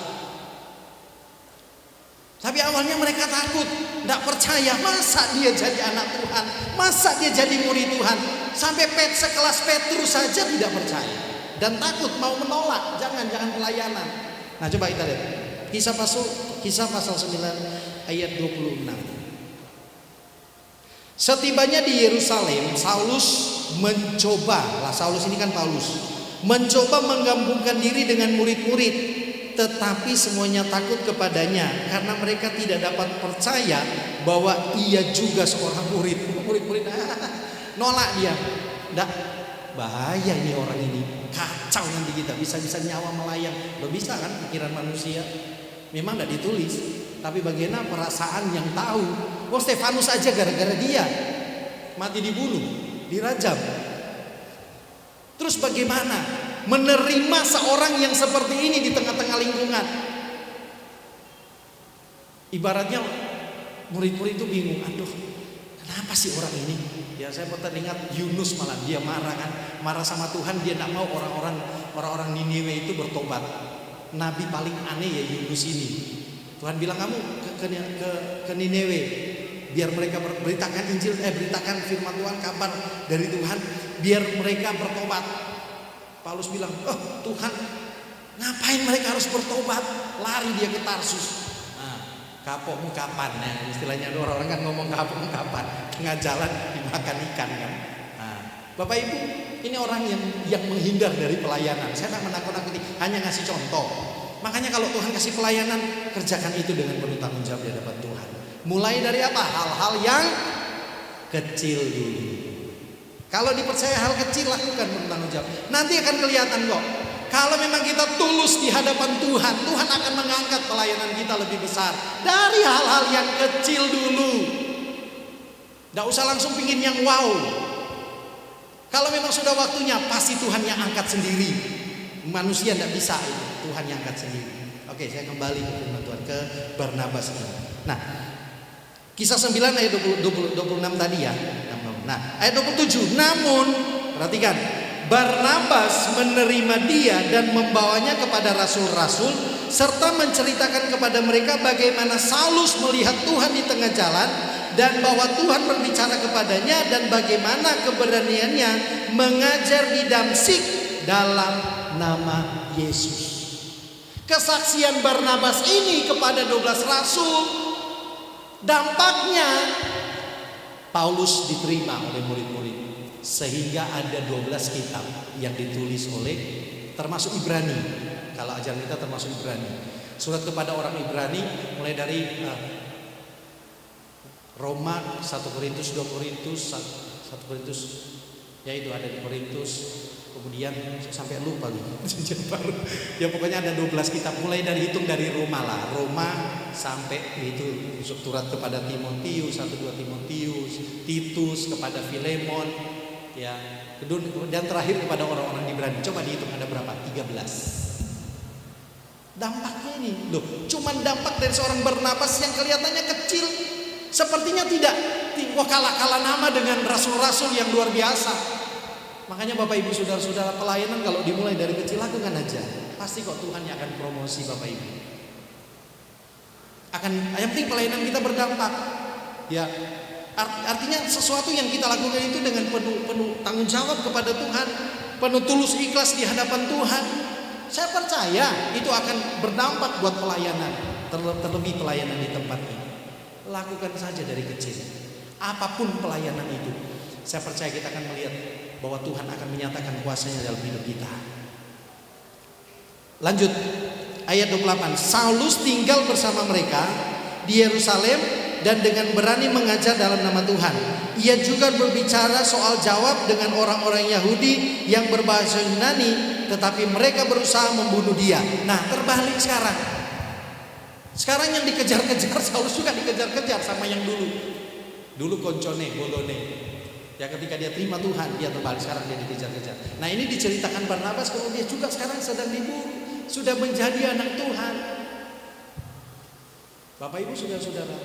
Tapi awalnya mereka takut, tidak percaya. Masa dia jadi anak Tuhan? Masa dia jadi murid Tuhan? Sampai sekelas Petrus saja tidak percaya dan takut, mau menolak, jangan pelayanan. Nah, coba kita lihat Kisah pasal 9 ayat 26. Setibanya di Yerusalem, Saulus ini kan Paulus, mencoba menggabungkan diri dengan murid-murid, tetapi semuanya takut kepadanya karena mereka tidak dapat percaya bahwa ia juga seorang murid. Murid-murid nolak dia. Nggak, bahaya ini orang ini, kacau nanti kita, bisa-bisa nyawa melayang. Lo bisa kan pikiran manusia? Memang nggak ditulis, tapi bagaimana perasaan yang tahu. Oh, Stefanus aja gara-gara dia mati dibunuh, dirajam. Terus bagaimana menerima seorang yang seperti ini di tengah-tengah lingkungan? Ibaratnya murid-murid itu bingung, aduh kenapa sih orang ini? Ya saya pernah ingat Yunus, malah dia marah kan, marah sama Tuhan, dia tidak mau orang-orang Niniwe itu bertobat. Nabi paling aneh ya Yunus ini. Tuhan bilang kamu ke Niniwe, biar mereka beritakan Injil, beritakan firman Tuhan, kabar dari Tuhan, biar mereka bertobat. Paulus bilang, oh Tuhan, ngapain mereka harus bertobat? Lari dia ke Tarsus. Kapokmu kapan? Nah, istilahnya orang-orang kan ngomong kapokmu kapan? Tengah jalan dimakan ikan kan. Nah, Bapak Ibu, ini orang yang menghindar dari pelayanan. Saya tak menakut-nakuti, hanya ngasih contoh. Makanya kalau Tuhan kasih pelayanan, kerjakan itu dengan penuh tanggung jawab di hadapan Tuhan. Mulai dari apa? Hal-hal yang kecil dulu. Kalau dipercaya hal kecil, lakukan penuh tanggung jawab. Nanti akan kelihatan kok. Kalau memang kita tulus di hadapan Tuhan, Tuhan akan mengangkat pelayanan kita lebih besar dari hal-hal yang kecil dulu. Tidak usah langsung pingin yang wow. Kalau memang sudah waktunya, pasti Tuhan yang angkat sendiri. Manusia tidak bisa itu, Tuhan yang angkat sendiri. Oke, saya kembali ke firman Tuhan, ke Barnabas ini. Nah, Kisah 9 ayat 26 tadi ya. Nah, ayat 27. Namun, perhatikan, Barnabas menerima dia dan membawanya kepada rasul-rasul serta menceritakan kepada mereka bagaimana Saulus melihat Tuhan di tengah jalan dan bahwa Tuhan berbicara kepadanya dan bagaimana keberaniannya mengajar di Damsyik dalam nama Yesus. Kesaksian Barnabas ini kepada 12 rasul, dampaknya Paulus diterima oleh murid-murid. Sehingga ada 12 kitab yang ditulis oleh, termasuk Ibrani. Kalau ajaran kita termasuk Ibrani. Surat kepada orang Ibrani mulai dari Roma, 1 Korintus, 2 Korintus, 1 Korintus, ya itu ada di Korintus. Kemudian sampai lupa nih. Ya pokoknya ada 12 kitab, mulai dari hitung dari Roma lah. Roma sampai itu surat kepada Timotius, 1-2 Timotius, Titus, kepada Filemon. Ya, dan terakhir kepada orang-orang Ibrani. Coba dihitung ada berapa? 13. Dampaknya ini loh, cuman dampak dari seorang Barnabas yang kelihatannya kecil, sepertinya tidak kalah nama dengan rasul-rasul yang luar biasa. Makanya Bapak Ibu saudara-saudara, pelayanan kalau dimulai dari kecil, lakukan aja. Pasti kok Tuhan yang akan promosi Bapak Ibu. Yang penting pelayanan kita berdampak. Ya. Artinya sesuatu yang kita lakukan itu dengan penuh tanggung jawab kepada Tuhan, penuh tulus ikhlas di hadapan Tuhan. Saya percaya itu akan berdampak buat pelayanan, terlebih pelayanan di tempat ini. Lakukan saja dari kecil. Apapun pelayanan itu, saya percaya kita akan melihat bahwa Tuhan akan menyatakan kuasanya dalam hidup kita. Lanjut ayat 28. Saulus tinggal bersama mereka di Yerusalem dan dengan berani mengajar dalam nama Tuhan. Ia juga berbicara soal jawab dengan orang-orang Yahudi yang berbahasa Yunani, tetapi mereka berusaha membunuh dia. Nah, terbalik sekarang. Sekarang yang dikejar-kejar, Saulus juga dikejar-kejar sama yang dulu. Dulu koncone, bolone. Ya ketika dia terima Tuhan, dia terbalik, sekarang dia dikejar-kejar. Nah, ini diceritakan Barnabas kalau dia juga sekarang sedang dibunuh, sudah menjadi anak Tuhan. Bapak Ibu saudara-saudara,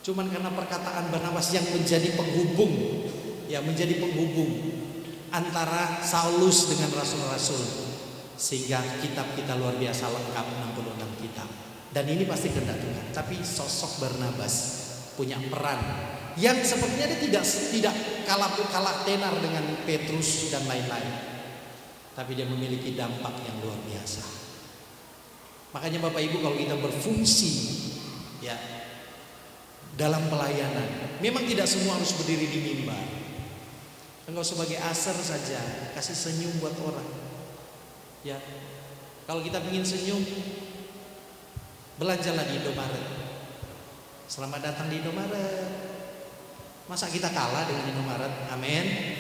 cuman karena perkataan Barnabas yang menjadi penghubung, ya menjadi penghubung antara Saulus dengan rasul-rasul, sehingga kitab kita luar biasa lengkap, 66 kitab. Dan ini pasti kehendak Tuhan. Tapi sosok Barnabas punya peran yang sepertinya dia tidak kalah tenar dengan Petrus dan lain-lain. Tapi dia memiliki dampak yang luar biasa. Makanya Bapak Ibu, kalau kita berfungsi ya dalam pelayanan, memang tidak semua harus berdiri di mimbar. Engkau sebagai aser saja, kasih senyum buat orang. Ya, kalau kita ingin senyum, belanjalah di Indomaret. Selamat datang di Indomaret. Masa kita kalah dengan Indomaret? Amin.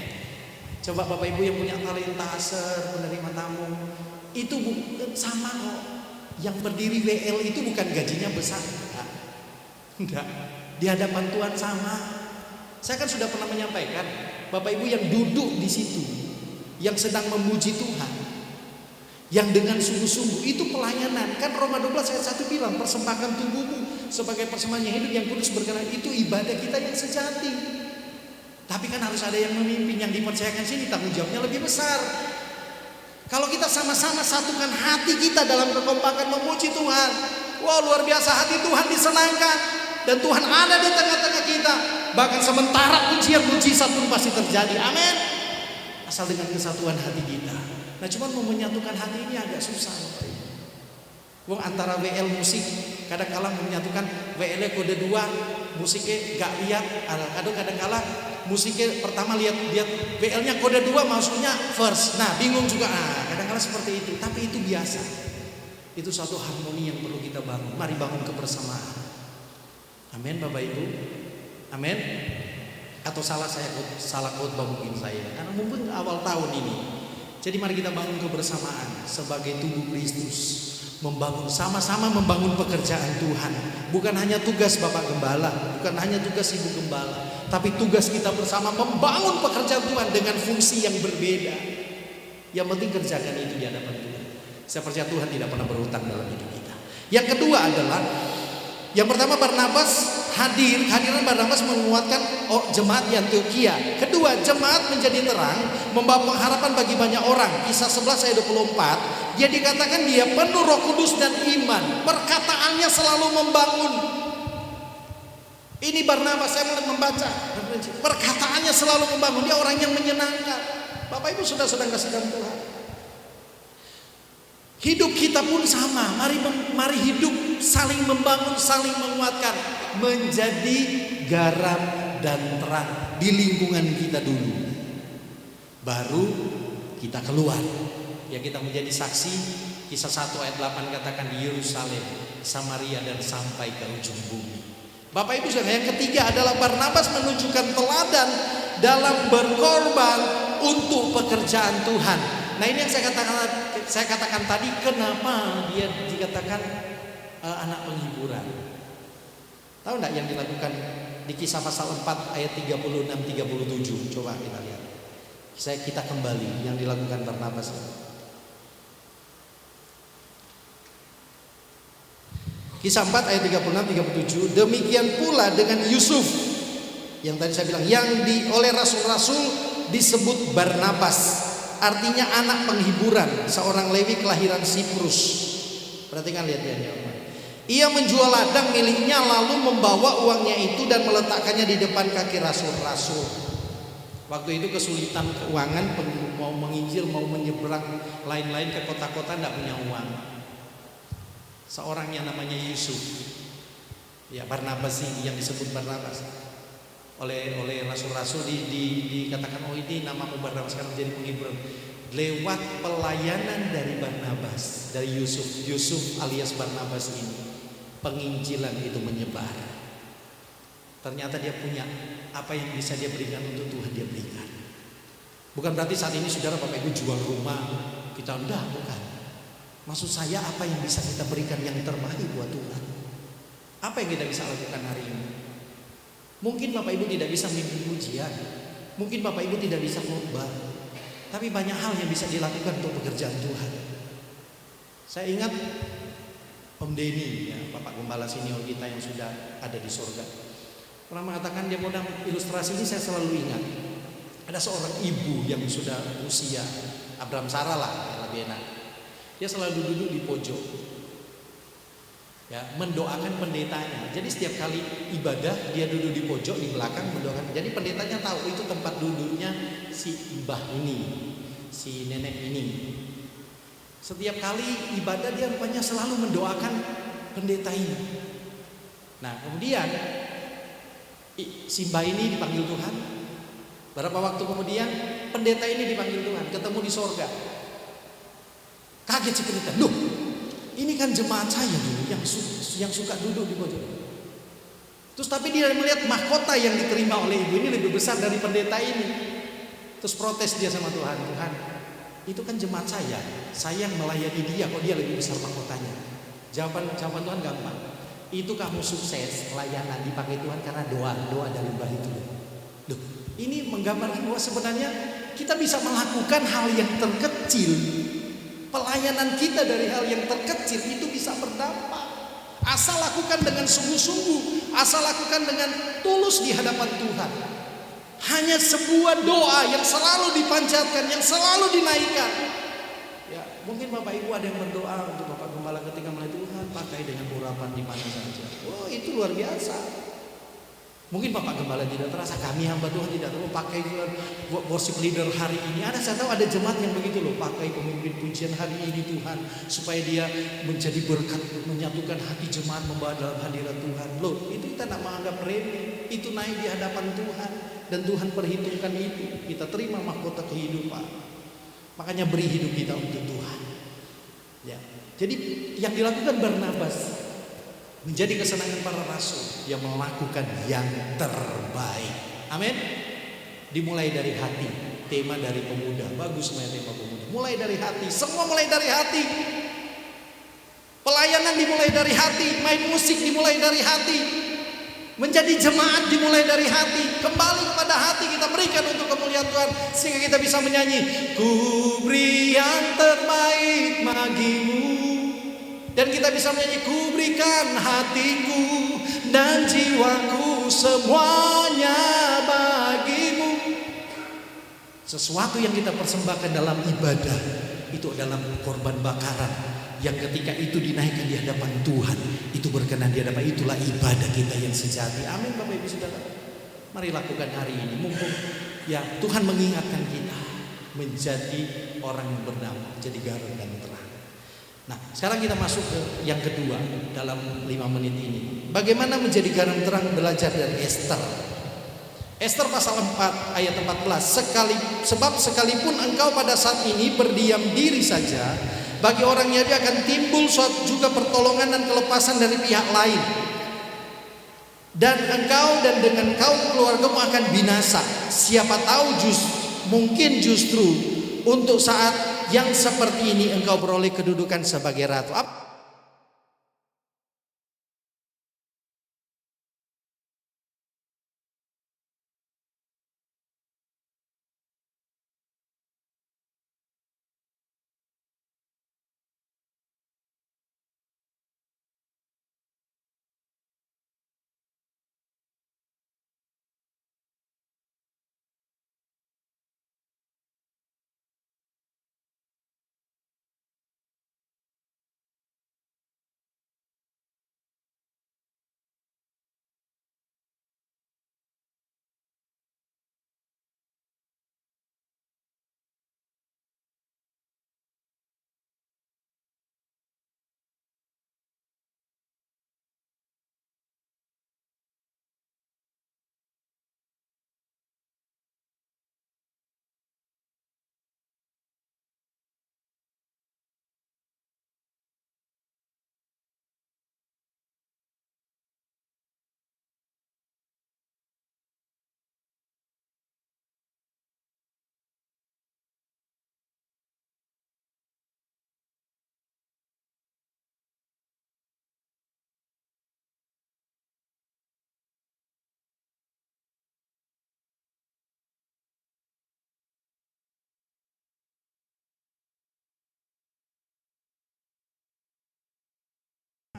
Coba Bapak Ibu yang punya talentase, penerima tamu, itu sama kok. Yang berdiri WL itu bukan gajinya besar, enggak. Di hadapan Tuhan sama. Saya kan sudah pernah menyampaikan, Bapak Ibu yang duduk di situ, yang sedang memuji Tuhan, yang dengan sungguh-sungguh, itu pelayanan. Kan Roma 12 ayat 1 bilang, persembahkan tubuhmu sebagai persembahan yang hidup, yang kudus, berkenan, itu ibadah kita yang sejati. Tapi kan harus ada yang memimpin, yang dipercayakan sini tanggung jawabnya lebih besar. Kalau kita sama-sama satukan hati kita dalam kekompakan memuji Tuhan, wah luar biasa, hati Tuhan disenangkan dan Tuhan ada di tengah-tengah kita. Bahkan sementara pujian mujizat pun pasti terjadi. Amin. Asal dengan kesatuan hati kita. Nah, cuman mau menyatukan hati ini agak susah, Bapak Ibu. Wong antara WL musik, kadang-kala menyatukan WL kode 2, musiknya gak lihat, kadang-kala musiknya pertama lihat WL-nya kode 2 maksudnya verse. Nah, bingung juga. Nah, kadang-kala seperti itu, tapi itu biasa. Itu suatu harmoni yang perlu kita bangun. Mari bangun kebersamaan. Amin, Bapak Ibu. Amin. Atau salah khotbah mungkin saya, karena mungkin awal tahun ini. Jadi mari kita bangun kebersamaan sebagai tubuh Kristus, membangun sama-sama membangun pekerjaan Tuhan. Bukan hanya tugas Bapak Gembala, bukan hanya tugas Ibu Gembala, tapi tugas kita bersama membangun pekerjaan Tuhan dengan fungsi yang berbeda. Yang penting kerjakan itu di hadapan Tuhan. Saya percaya Tuhan tidak pernah berhutang dalam hidup kita. Yang kedua adalah, yang pertama Barnabas kehadiran Barnabas menguatkan jemaat di Antiokhia. Kedua, jemaat menjadi terang, membawa pengharapan bagi banyak orang. Kisah 11 ayat 24, dia dikatakan dia penuh Roh Kudus dan iman. Perkataannya selalu membangun. Ini Barnabas, saya mulai membaca. Perkataannya selalu membangun. Dia orang yang menyenangkan. Bapak Ibu saudara-saudara kasih dalam Tuhan. Hidup kita pun sama. Mari hidup saling membangun, saling menguatkan, menjadi garam dan terang di lingkungan kita dulu. Baru kita keluar. Ya, kita menjadi saksi. Kisah 1 ayat 8 katakan di Yerusalem, Samaria dan sampai ke ujung bumi. Bapak Ibu saudara, yang ketiga adalah Barnabas menunjukkan teladan dalam berkorban untuk pekerjaan Tuhan. Nah, ini yang saya katakan tadi, kenapa dia dikatakan anak penghiburan. Tahu enggak yang dilakukan di Kisah pasal 4 ayat 36-37? Coba kita lihat. Kita kembali yang dilakukan Barnabas. Kisah 4 ayat 36-37. Demikian pula dengan Yusuf, yang tadi saya bilang, yang oleh rasul-rasul disebut Barnabas, artinya anak penghiburan, seorang Lewi kelahiran Siprus. Perhatikan, lihat ya. Ia menjual ladang miliknya lalu membawa uangnya itu dan meletakkannya di depan kaki rasul-rasul. Waktu itu kesulitan keuangan, mau menginjil, mau menyeberang lain-lain ke kota-kota, tidak punya uang. Seorang yang namanya Yusuf, ya Barnabas ini yang disebut Barnabas oleh rasul-rasul dikatakan, oh ini namamu Barnabas sekarang jadi penghiburan. Lewat pelayanan dari Barnabas, dari Yusuf alias Barnabas ini, penginjilan itu menyebar. Ternyata dia punya apa yang bisa dia berikan untuk Tuhan, dia berikan. Bukan berarti saat ini saudara Bapak Ibu jual rumah, kita enggak, bukan. Maksud saya apa yang bisa kita berikan yang terbaik buat Tuhan. Apa yang kita bisa lakukan hari ini? Mungkin Bapak Ibu tidak bisa memimpin pujian, mungkin Bapak Ibu tidak bisa khotbah, tapi banyak hal yang bisa dilakukan untuk pekerjaan Tuhan. Saya ingat Om Denny, ya, Bapak Gembala senior kita yang sudah ada di surga, pernah mengatakan, dia modal ilustrasi ini saya selalu ingat. Ada seorang ibu yang sudah usia Abraham Sarah lah, ya, lebih enak. Dia selalu duduk di pojok, ya, mendoakan pendetanya. Jadi setiap kali ibadah dia duduk di pojok di belakang mendoakan. Jadi pendetanya tahu itu tempat duduknya si mbah ini, si nenek ini. Setiap kali ibadah dia rupanya selalu mendoakan pendeta ini. Nah, kemudian si mbah ini dipanggil Tuhan. Berapa waktu kemudian pendeta ini dipanggil Tuhan, ketemu di sorga. Kaget si pendeta, loh, ini kan jemaat saya dulu yang suka duduk di pojok. Terus tapi dia melihat mahkota yang diterima oleh ibu ini lebih besar dari pendeta ini. Terus protes dia sama Tuhan, Tuhan, itu kan jemaat saya yang melayani dia, kok dia lebih besar mahkotanya? Jawaban Tuhan gampang. Itu kamu sukses pelayanan dipakai Tuhan karena doa dari mbah itu. Loh, ini menggambarkan bahwa sebenarnya kita bisa melakukan hal yang terkecil. Pelayanan kita dari hal yang terkecil itu bisa berdampak. Asal lakukan dengan sungguh-sungguh, asal lakukan dengan tulus di hadapan Tuhan. Hanya sebuah doa yang selalu dipanjatkan, yang selalu dinaikkan. Ya, mungkin Bapak Ibu ada yang berdoa untuk Bapak Gembala ketika mulai Tuhan pakai dengan urapan di mana saja. Oh, itu luar biasa. Mungkin Bapak Gembala tidak terasa, kami hamba Tuhan tidak tahu pakai worship leader hari ini. Saya tahu ada jemaat yang begitu loh, pakai pemimpin pujian hari ini Tuhan supaya dia menjadi berkat, menyatukan hati jemaat, membawa dalam hadirat Tuhan. Loh, itu kita tidak menganggap remeh, itu naik di hadapan Tuhan dan Tuhan perhitungkan itu. Kita terima mahkota kehidupan. Makanya beri hidup kita untuk Tuhan. Ya. Jadi yang dilakukan Barnabas menjadi kesenangan para rasul yang melakukan yang terbaik. Amin. Dimulai dari hati. Tema dari pemuda. Bagus tema pemuda. Mulai dari hati. Semua mulai dari hati. Pelayanan dimulai dari hati. Main musik dimulai dari hati. Menjadi jemaat dimulai dari hati. Kembali kepada hati kita berikan untuk kemuliaan Tuhan. Sehingga kita bisa menyanyi, ku beri yang terbaik bagimu. Dan kita bisa menyanyi, ku berikan hatiku dan jiwaku semuanya bagimu. Sesuatu yang kita persembahkan dalam ibadah itu adalah korban bakaran yang ketika itu dinaikkan di hadapan Tuhan, itu berkenan di hadapan, itulah ibadah kita yang sejati. Amin Bapak Ibu Saudara. Mari lakukan hari ini, mumpung ya Tuhan mengingatkan kita menjadi orang yang berdampak, jadi garam dan terang. Nah, sekarang kita masuk ke yang kedua dalam 5 menit ini. Bagaimana menjadi garam terang, belajar dari Esther. Esther pasal 4 ayat 14. Sebab sekalipun engkau pada saat ini berdiam diri saja, bagi orang Yahudi akan timbul suatu juga pertolongan dan kelepasan dari pihak lain. Dan engkau dan dengan kaum keluargamu akan binasa. Siapa tahu mungkin justru untuk saat yang seperti ini engkau beroleh kedudukan sebagai ratu.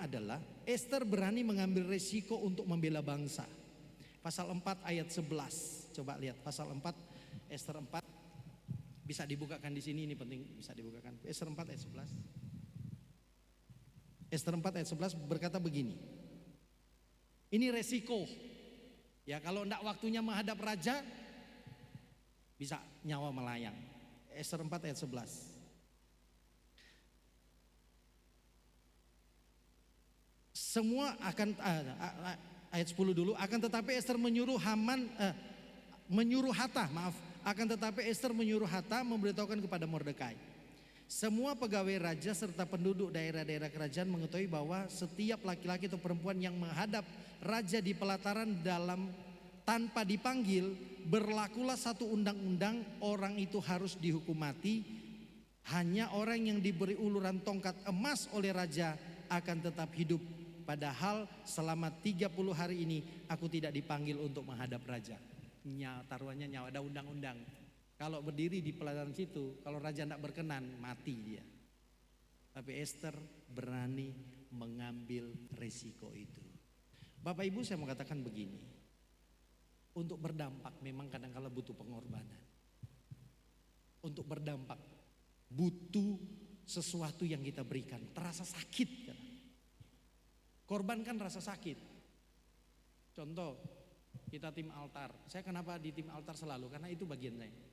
Adalah Esther berani mengambil resiko untuk membela bangsa. Pasal 4 ayat 11. Coba lihat pasal 4 Esther 4. Bisa dibukakan di sini, ini penting bisa dibukakan. Esther 4 ayat 11. Esther 4 ayat 11 berkata begini. Ini resiko. Ya, kalau enggak waktunya menghadap raja bisa nyawa melayang. Esther 4 ayat 11. Semua akan ayat 10 dulu, akan tetapi Esther menyuruh Hatta memberitahukan kepada Mordekai. Semua pegawai raja serta penduduk daerah-daerah kerajaan mengetahui bahwa setiap laki-laki atau perempuan yang menghadap raja di pelataran dalam tanpa dipanggil, berlakulah satu undang-undang, orang itu harus dihukum mati. Hanya orang yang diberi uluran tongkat emas oleh raja akan tetap hidup. Padahal selama 30 hari ini aku tidak dipanggil untuk menghadap raja. Taruhannya nyawa, ada undang-undang. Kalau berdiri di pelataran situ, kalau raja tidak berkenan, mati dia. Tapi Esther berani mengambil resiko itu. Bapak Ibu, saya mau katakan begini. Untuk berdampak memang kadang-kala butuh pengorbanan. Untuk berdampak butuh sesuatu yang kita berikan. Terasa sakit kan? Korban kan rasa sakit. Contoh, kita tim altar. Saya kenapa di tim altar selalu? Karena itu bagian saya.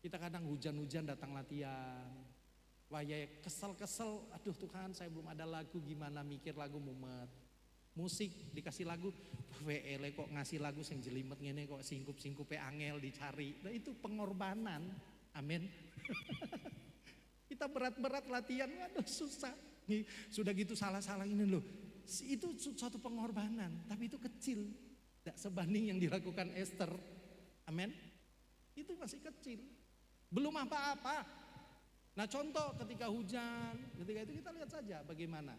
Kita kadang hujan-hujan datang latihan. Wah ya kesel-kesel. Aduh Tuhan, saya belum ada lagu, gimana mikir lagu mumet. Musik dikasih lagu, WL kok ngasih lagu yang jelimet ngene kok singkup-singkupe angel dicari. Nah itu pengorbanan. Amin. Kita berat-berat latihan, waduh susah. Nih, sudah gitu salah-salah ini loh. Itu suatu pengorbanan, tapi itu kecil. Tidak sebanding yang dilakukan Esther. Amin. Itu masih kecil. Belum apa-apa. Nah contoh ketika hujan, ketika itu kita lihat saja bagaimana.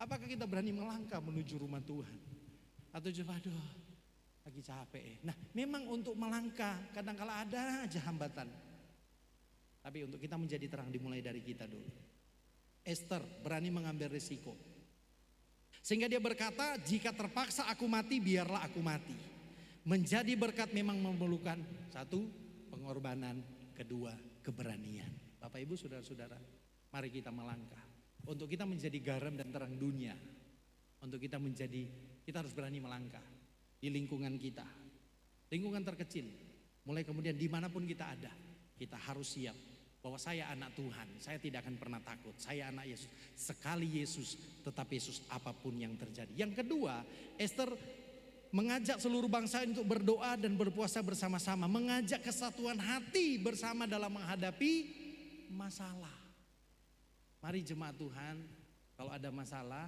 Apakah kita berani melangkah menuju rumah Tuhan? Atau coba aduh lagi capek. Nah memang untuk melangkah kadang-kala ada aja hambatan. Tapi untuk kita menjadi terang dimulai dari kita dulu. Esther berani mengambil risiko. Sehingga dia berkata, jika terpaksa aku mati, biarlah aku mati. Menjadi berkat memang memerlukan satu, pengorbanan, kedua, keberanian. Bapak Ibu saudara-saudara, mari kita melangkah. Untuk kita menjadi garam dan terang dunia. Untuk kita harus berani melangkah di lingkungan kita. Lingkungan terkecil. Mulai kemudian dimanapun kita ada, kita harus siap bahwa saya anak Tuhan, saya tidak akan pernah takut. Saya anak Yesus. Sekali Yesus, tetap Yesus apapun yang terjadi. Yang kedua, Esther mengajak seluruh bangsa untuk berdoa dan berpuasa bersama-sama. Mengajak kesatuan hati bersama dalam menghadapi masalah. Mari jemaat Tuhan, kalau ada masalah,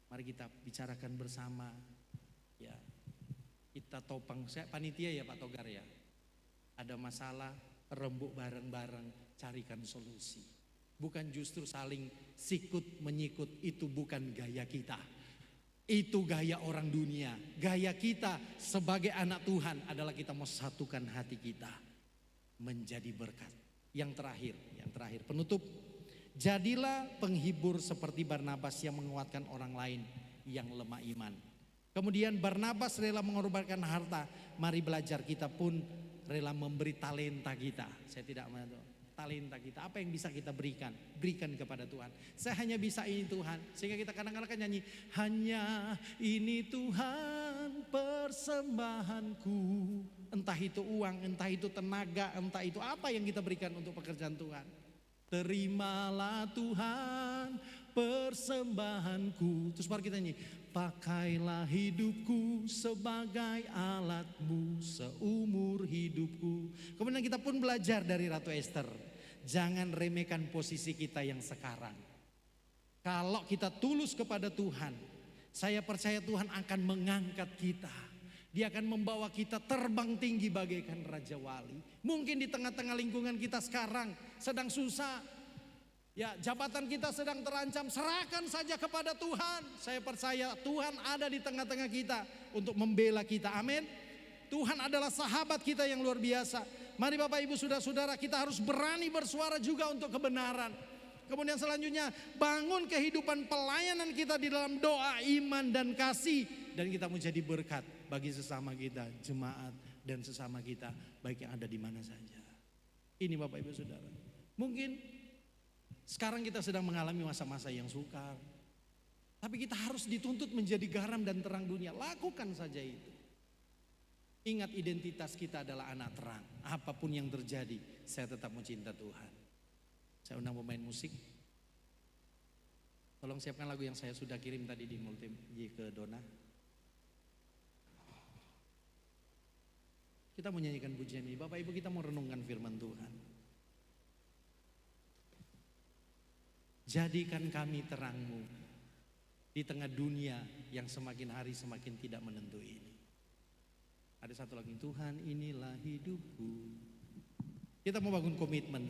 mari kita bicarakan bersama. Ya, kita topang. Saya panitia ya Pak Togar ya. Ada masalah, rembuk bareng-bareng, carikan solusi. Bukan justru saling sikut menyikut, itu bukan gaya kita. Itu gaya orang dunia. Gaya kita sebagai anak Tuhan adalah kita mau satukan hati kita menjadi berkat. Yang terakhir penutup. Jadilah penghibur seperti Barnabas yang menguatkan orang lain yang lemah iman. Kemudian Barnabas rela mengorbankan harta. Mari belajar kita pun rela memberi talenta kita. Saya tidak mau talenta kita, apa yang bisa kita berikan kepada Tuhan. Saya hanya bisa ini Tuhan, sehingga kita kadang-kadang kan nyanyi, hanya ini Tuhan persembahanku. Entah itu uang, entah itu tenaga, entah itu apa yang kita berikan untuk pekerjaan Tuhan. Terimalah Tuhan persembahanku. Terus mari kita nyanyi, pakailah hidupku sebagai alatmu seumur hidupku. Kemudian kita pun belajar dari Ratu Esther. Jangan remehkan posisi kita yang sekarang. Kalau kita tulus kepada Tuhan, saya percaya Tuhan akan mengangkat kita. Dia akan membawa kita terbang tinggi bagaikan Raja Wali. Mungkin di tengah-tengah lingkungan kita sekarang sedang susah. Ya, jabatan kita sedang terancam, serahkan saja kepada Tuhan. Saya percaya Tuhan ada di tengah-tengah kita untuk membela kita. Amin. Tuhan adalah sahabat kita yang luar biasa. Mari Bapak Ibu saudara-saudara, kita harus berani bersuara juga untuk kebenaran. Kemudian selanjutnya, bangun kehidupan pelayanan kita di dalam doa, iman dan kasih. Dan kita menjadi berkat bagi sesama kita, jemaat dan sesama kita, baik yang ada di mana saja. Ini Bapak Ibu saudara. Mungkin sekarang kita sedang mengalami masa-masa yang sukar, tapi kita harus dituntut menjadi garam dan terang dunia. Lakukan saja itu. Ingat identitas kita adalah anak terang. Apapun yang terjadi, saya tetap mencinta Tuhan. Saya undang pemain musik. Tolong siapkan lagu yang saya sudah kirim tadi di ke Dona. Kita menyanyikan pujian ini. Bapak Ibu, kita mau renungkan firman Tuhan. Jadikan kami terang-Mu di tengah dunia yang semakin hari semakin tidak menentu ini. Ada satu lagi, Tuhan inilah hidupku. Kita mau bangun komitmen.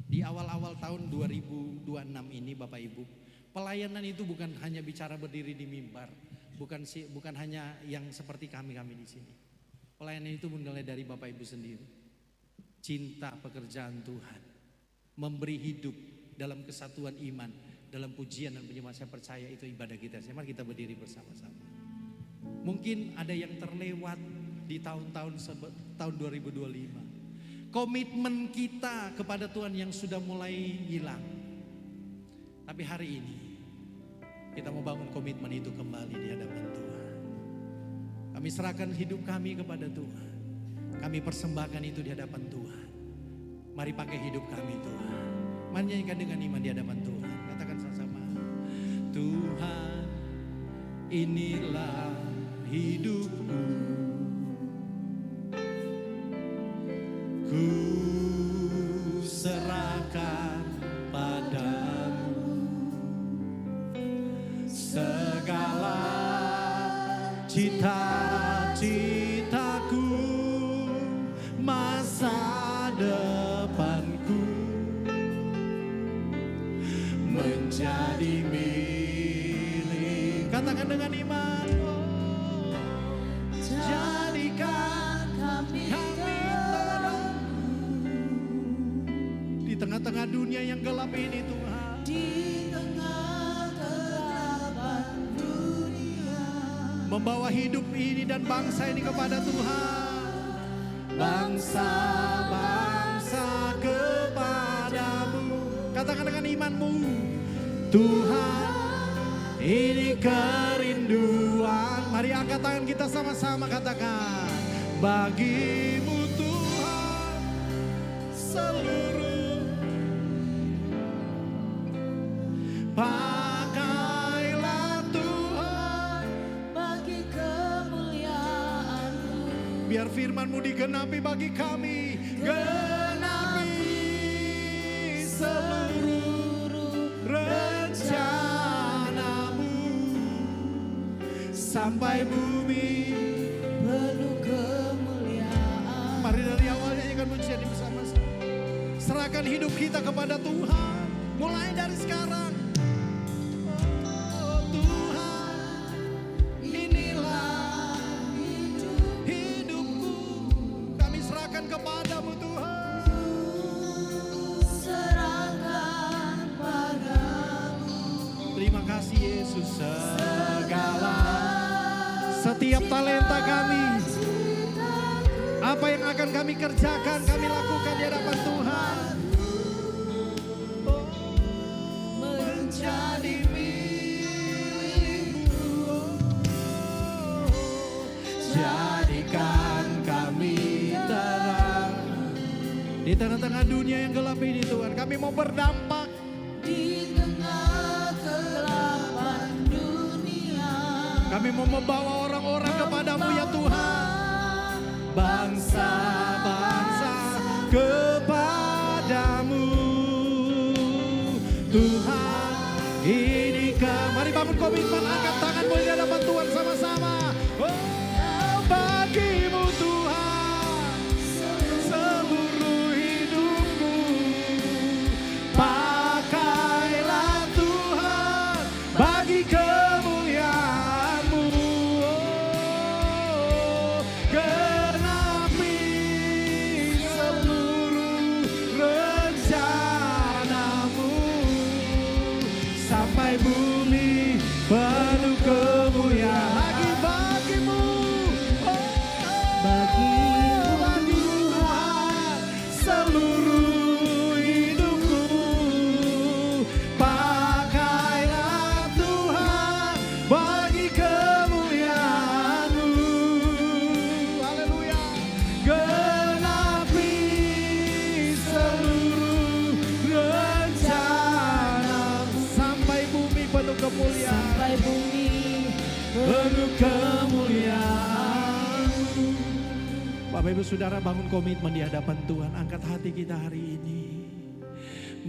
Di awal-awal tahun 2026 ini Bapak Ibu, pelayanan itu bukan hanya bicara berdiri di mimbar, bukan hanya yang seperti kami di sini. Pelayanan itu mulai dari Bapak Ibu sendiri. Cinta pekerjaan Tuhan, memberi hidup dalam kesatuan iman, dalam pujian dan penyembahan. Saya percaya itu ibadah kita. Mari kita berdiri bersama-sama. Mungkin ada yang terlewat di tahun 2025. Komitmen kita kepada Tuhan yang sudah mulai hilang. Tapi hari ini kita mau bangun komitmen itu kembali di hadapan Tuhan. Kami serahkan hidup kami kepada Tuhan. Kami persembahkan itu di hadapan Tuhan. Mari pakai hidup kami Tuhan. Mari nyanyikan dengan iman di hadapan Tuhan. Katakan sama-sama. Tuhan inilah hidupku. Ku serahkan padamu segala cita-citaku, masa depanku menjadi milik. Katakan dengan iman, oh, jadikan kami di tengah-tengah dunia yang gelap ini Tuhan. Di tengah kegelapan dunia, Membawa hidup ini dan bangsa ini kepada Tuhan. Bangsa-bangsa kepadamu. Katakan dengan imanmu. Tuhan ini kerinduan. Mari angkat tangan kita sama-sama katakan. Bagimu Tuhan seluruh. Pakailah Tuhan bagi kemuliaan-Mu. biar firman-Mu digenapi bagi kami. Genapi seluruh rencana-Mu sampai bumi Penuh kemuliaan. Mari dari awalnya nyanyikan pujian ini bersama-sama. Serahkan hidup kita kepada Tuhan. Mulai dari sekarang. Oh Tuhan, inilah hidupku. Kami serahkan kepadamu Tuhan. Serahkan padamu. Terima kasih Yesus. Setiap talenta kami, apa yang akan kami kerjakan, kami lakukan di hadapan Tuhan. Oh, menjadi milik-Mu. Oh, jadikan kami terang di tengah-tengah dunia yang gelap ini Tuhan. Kami mau berdampak Di tengah kegelapan dunia, kami mau membawa orang-orang kepadamu ya Tuhan. Bangsa-bangsa kepadamu Tuhan ini mari bangun komitmen, angkat tanganmu di hadapan Tuhan sama-sama. Oh, bagimu Tuhan seluruh hidupku. Pakailah Tuhan bagi kemuliaan-Mu. Oh, genapi seluruh rencana-Mu sampai bumi penuh kemuliaan. Lagi bagimu, oh, bagi Tuhan seluruh hidupku. Pakailah Tuhan bagi kemuliaan-Mu. Haleluya. Genapi seluruh rencana-Mu sampai bumi penuh kemuliaan. sampai bumi Penuh kemuliaan-Mu. Bapak Ibu Saudara, bangun komitmen di hadapan Tuhan. Angkat hati kita hari ini.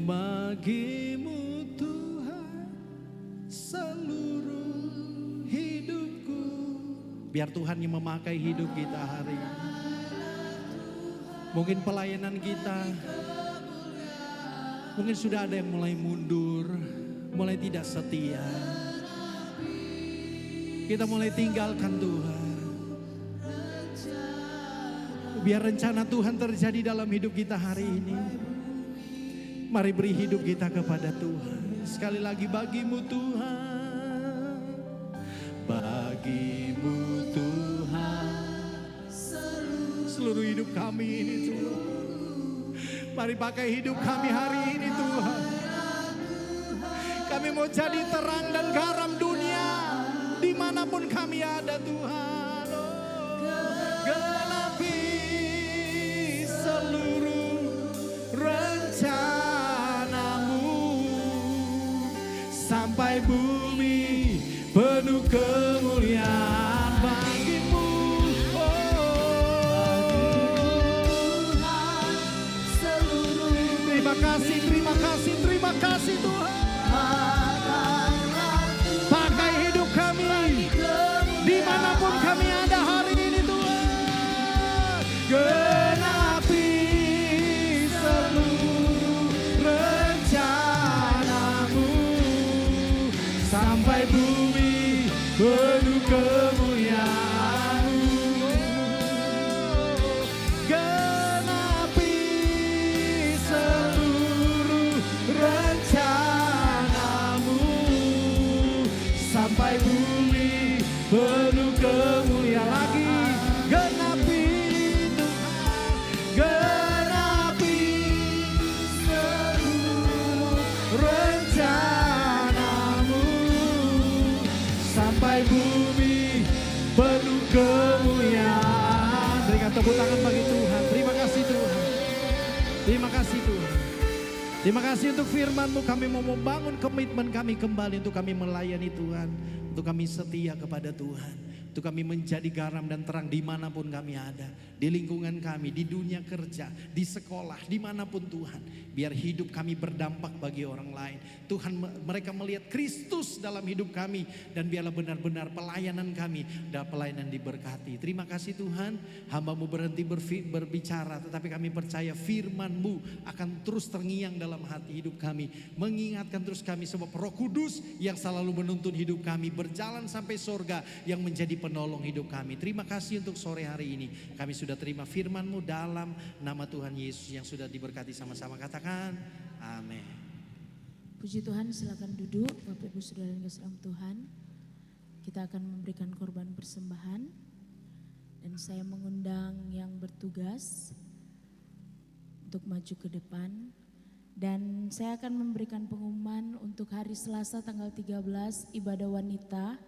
Bagimu Tuhan seluruh hidupku. Biar Tuhan yang memakai hidup kita hari ini. Mungkin pelayanan kita, mungkin sudah ada yang mulai mundur, mulai tidak setia. Kita mulai tinggalkan Tuhan. Biar rencana Tuhan terjadi dalam hidup kita hari ini. Mari beri hidup kita kepada Tuhan. Sekali lagi, bagimu Tuhan, bagimu Tuhan, seluruh hidup kami ini Tuhan. Mari pakai hidup kami hari ini Tuhan. Kami mau jadi terang dan garam dunia dimanapun kami ada Tuhan. Genapi seluruh rencanamu sampai bumi penuh kemuliaan bagimu. Terima kasih, terima kasih, terima kasih Tuhan. Pakai hidup kami dimanapun kami ada hari ini Tuhan. Genapi seluruh rencanamu sampai bumi penuh kemuliaan-Mu. Genapi seluruh rencanamu sampai bumi penuh kemuliaan. Lagi genapi Tuhan, genapi seluruh rencanamu sampai bumi penuh kemuliaan. Berikan tepuk tangan bagi Tuhan. Terima kasih Tuhan. Terima kasih Tuhan. Terima kasih untuk firman-Mu. Kami mau membangun komitmen kami kembali untuk kami melayani Tuhan. Untuk kami setia kepada Tuhan. Untuk kami menjadi garam dan terang dimanapun kami ada. Di lingkungan kami, di dunia kerja, di sekolah, dimanapun Tuhan. Biar hidup kami berdampak bagi orang lain. Tuhan, mereka melihat Kristus dalam hidup kami. Dan biarlah benar-benar pelayanan kami dan pelayanan diberkati. Terima kasih Tuhan. Hamba-Mu berhenti berbicara. Tetapi kami percaya firman-Mu akan terus terngiang dalam hati hidup kami. Mengingatkan terus kami sebab Roh Kudus yang selalu menuntun hidup kami. Berjalan sampai sorga yang menjadi penolong hidup kami. Terima kasih untuk sore hari ini. Kami sudah terima firman-Mu dalam nama Tuhan Yesus yang sudah diberkati sama-sama. Katakan amin. Puji Tuhan, silakan duduk Bapak Ibu Saudara yang kasih dalam Tuhan. Kita akan memberikan korban persembahan. Dan saya mengundang yang bertugas untuk maju ke depan. Dan saya akan memberikan pengumuman untuk hari Selasa tanggal 13 ibadah wanita.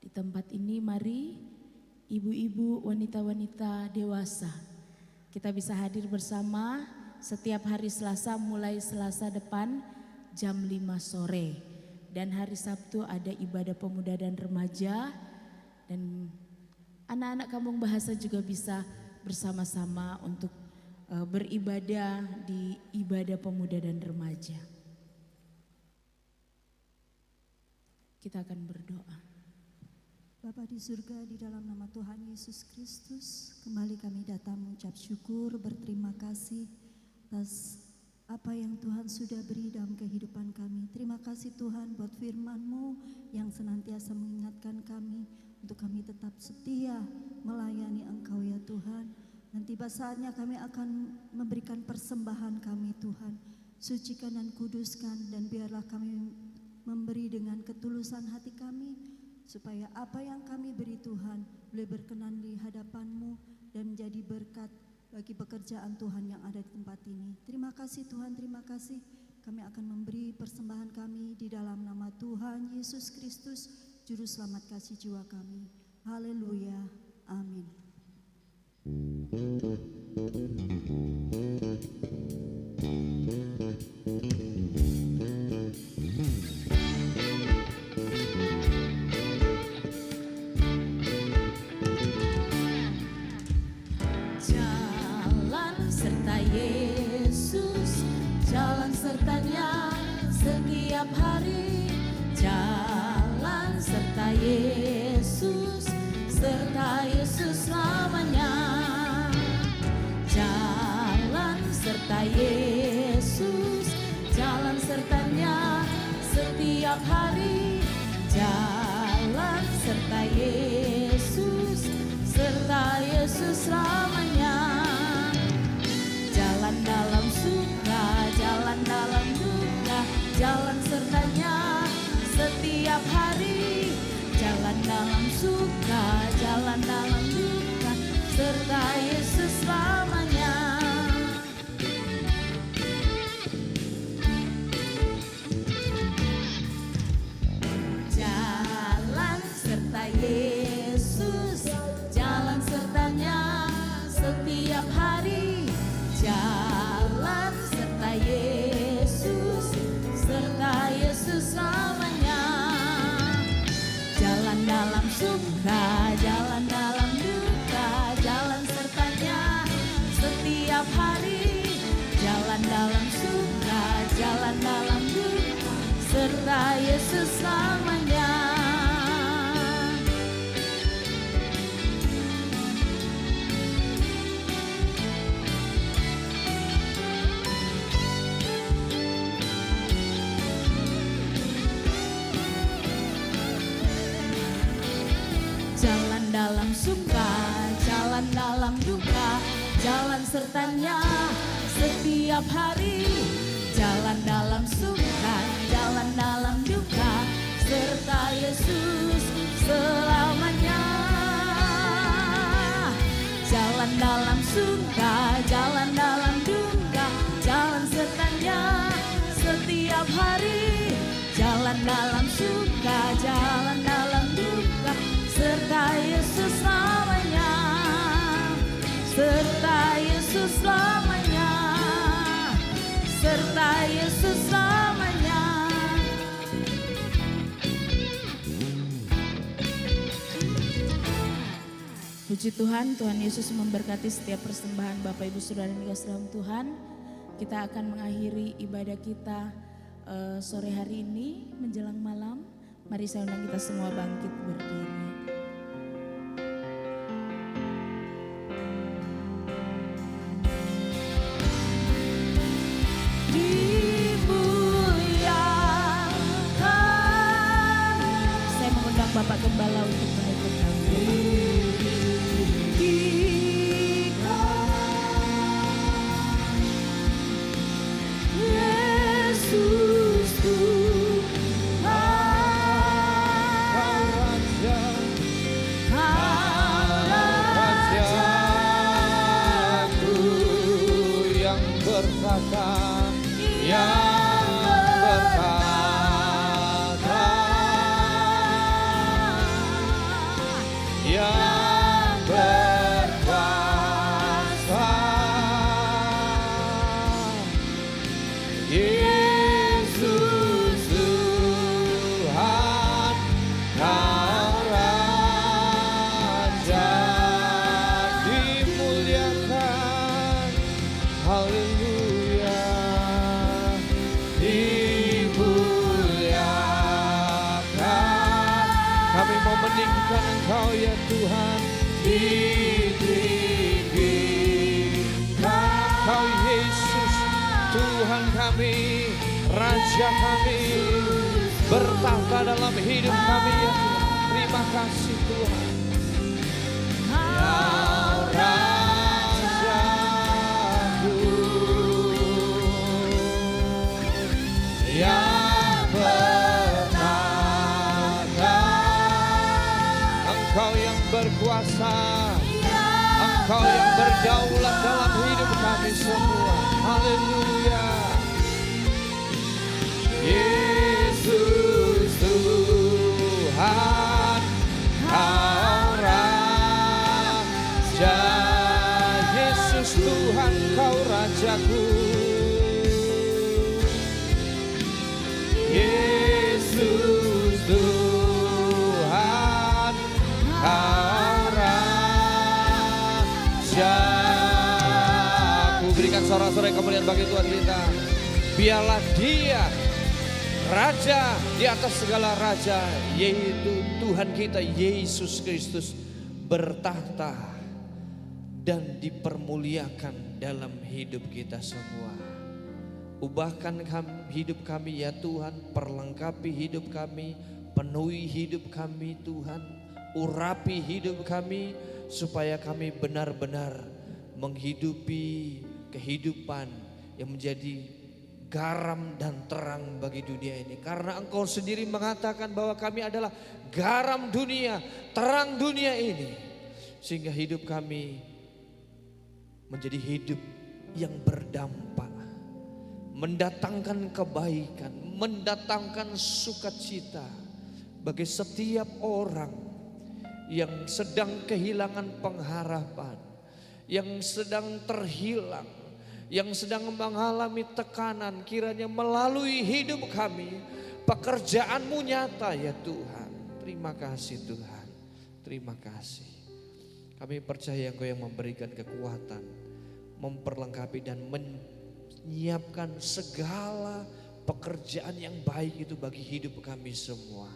Di tempat ini mari ibu-ibu, wanita-wanita dewasa. Kita bisa hadir bersama setiap hari Selasa mulai Selasa depan jam 5 sore. Dan hari Sabtu ada ibadah pemuda dan remaja. Dan anak-anak kampung bahasa juga bisa bersama-sama untuk beribadah di ibadah pemuda dan remaja. Kita akan berdoa. Bapa di surga, di dalam nama Tuhan Yesus Kristus, kembali kami datang mengucap syukur, berterima kasih atas apa yang Tuhan sudah beri dalam kehidupan kami. Terima kasih Tuhan buat firman-Mu yang senantiasa mengingatkan kami untuk kami tetap setia melayani Engkau ya Tuhan. Dan tiba saatnya kami akan memberikan persembahan kami Tuhan. Sucikan dan kuduskan, dan biarlah kami memberi dengan ketulusan hati kami. Supaya apa yang kami beri Tuhan boleh berkenan di hadapan-Mu dan menjadi berkat bagi pekerjaan Tuhan yang ada di tempat ini. Terima kasih Tuhan, terima kasih. Kami akan memberi persembahan kami di dalam nama Tuhan Yesus Kristus, Juru Selamat kasih jiwa kami. Haleluya, amin. Jalan serta Yesus, jalan sertanya setiap hari. Jalan serta Yesus selamanya. Jalan serta Yesus, jalan sertanya setiap hari. Jalan serta Yesus, serta Yesus selamanya. Jalan dalam suka, jalan dalam duka, jalan sertanya setiap hari. Jalan dalam suka, jalan dalam duka, serta Yesus selamanya. Jalan serta Yesus, jalan sertanya setiap hari. Jalan serta Yesus, serta Yesus selamanya. Jalan dalam suka, jalan dalam duka, jalan sertanya setiap hari. Jalan dalam suka, jalan dalam duka, serta Yesus selamanya. Jalan dalam suka, jalan dalam duka, jalan sertanya setiap hari. Jalan dalam suka, jalan dalam duka, serta Yesus selamanya. Jalan dalam suka, jalan dalam duka, jalan sertanya setiap hari. Jalan dalam suka, jalan dalam duka, serta Yesus selamanya. Serta Yesus selamanya. Serta Yesus selamanya. Puji Tuhan, Tuhan Yesus memberkati setiap persembahan Bapak Ibu Saudara yang dikasihi dalam Tuhan. Kita akan mengakhiri ibadah kita sore hari ini menjelang malam. Mari saya undang kita semua bangkit berdiri. Dimuliakan. Saya mengundang Bapak Gembala untuk menutup kami. Yesus Engkau ya Tuhan ditinggikan. Engkau Yesus Tuhan kami, Raja kami, bertahta dalam hidup kami ya Tuhan. Terima kasih Tuhan. Ya Rajaku, ya Engkau yang berkuasa, Engkau yang berdaulat dalam hidup kami semua. Haleluya. Yesus Tuhan, Kau Raja. Yesus Tuhan, Kau Rajaku. Yesus Tuhan, Kau Rajaku. Berikan sorak-sorai kemuliaan bagi Tuhan kita. Biarlah Dia Raja di atas segala raja, yaitu Tuhan kita Yesus Kristus, bertahta dan dipermuliakan dalam hidup kita semua. Ubahkan hidup kami ya Tuhan, perlengkapi hidup kami, penuhi hidup kami Tuhan, urapi hidup kami supaya kami benar-benar menghidupi kehidupan yang menjadi garam dan terang bagi dunia ini. Karena Engkau sendiri mengatakan bahwa kami adalah garam dunia, terang dunia ini. Sehingga hidup kami menjadi hidup yang berdampak, mendatangkan kebaikan, mendatangkan sukacita bagi setiap orang yang sedang kehilangan pengharapan, yang sedang terhilang, yang sedang mengalami tekanan. Kiranya melalui hidup kami pekerjaan-Mu nyata ya Tuhan. Terima kasih Tuhan, terima kasih. Kami percaya Engkau yang memberikan kekuatan, memperlengkapi dan menyiapkan segala pekerjaan yang baik itu bagi hidup kami semua.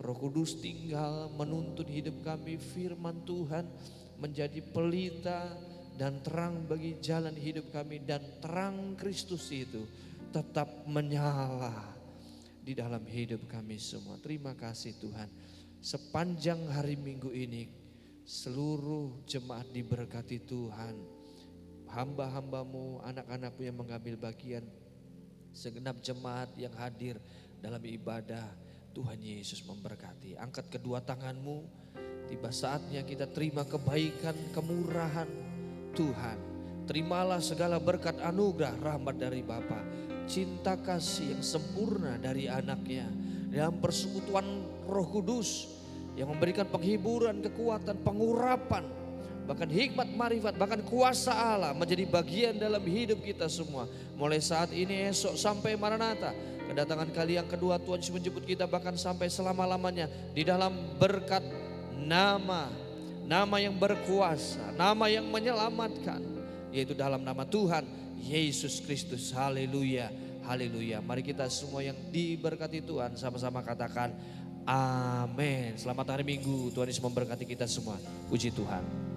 Roh Kudus tinggal menuntun hidup kami, firman Tuhan menjadi pelita dan terang bagi jalan hidup kami, dan terang Kristus itu tetap menyala di dalam hidup kami semua. Terima kasih Tuhan. Sepanjang hari Minggu ini seluruh jemaat diberkati Tuhan. Hamba-hamba-Mu, anak-anak-Mu yang mengambil bagian, segenap jemaat yang hadir dalam ibadah, Tuhan Yesus memberkati. Angkat kedua tangan-Mu, tiba saatnya kita terima kebaikan, kemurahan Tuhan. Terimalah segala berkat anugerah rahmat dari Bapa, cinta kasih yang sempurna dari anaknya, dalam persekutuan Roh Kudus yang memberikan penghiburan, kekuatan, pengurapan, bahkan hikmat, marifat, bahkan kuasa Allah menjadi bagian dalam hidup kita semua. Mulai saat ini, esok sampai Maranatha, kedatangan kali yang kedua Tuhan Yesus menjemput kita, bahkan sampai selama-lamanya di dalam berkat nama yang berkuasa, nama yang menyelamatkan, yaitu dalam nama Tuhan Yesus Kristus. Haleluya, haleluya. Mari kita semua yang diberkati Tuhan sama-sama katakan amin. Selamat hari Minggu, Tuhan Yesus memberkati kita semua. Puji Tuhan.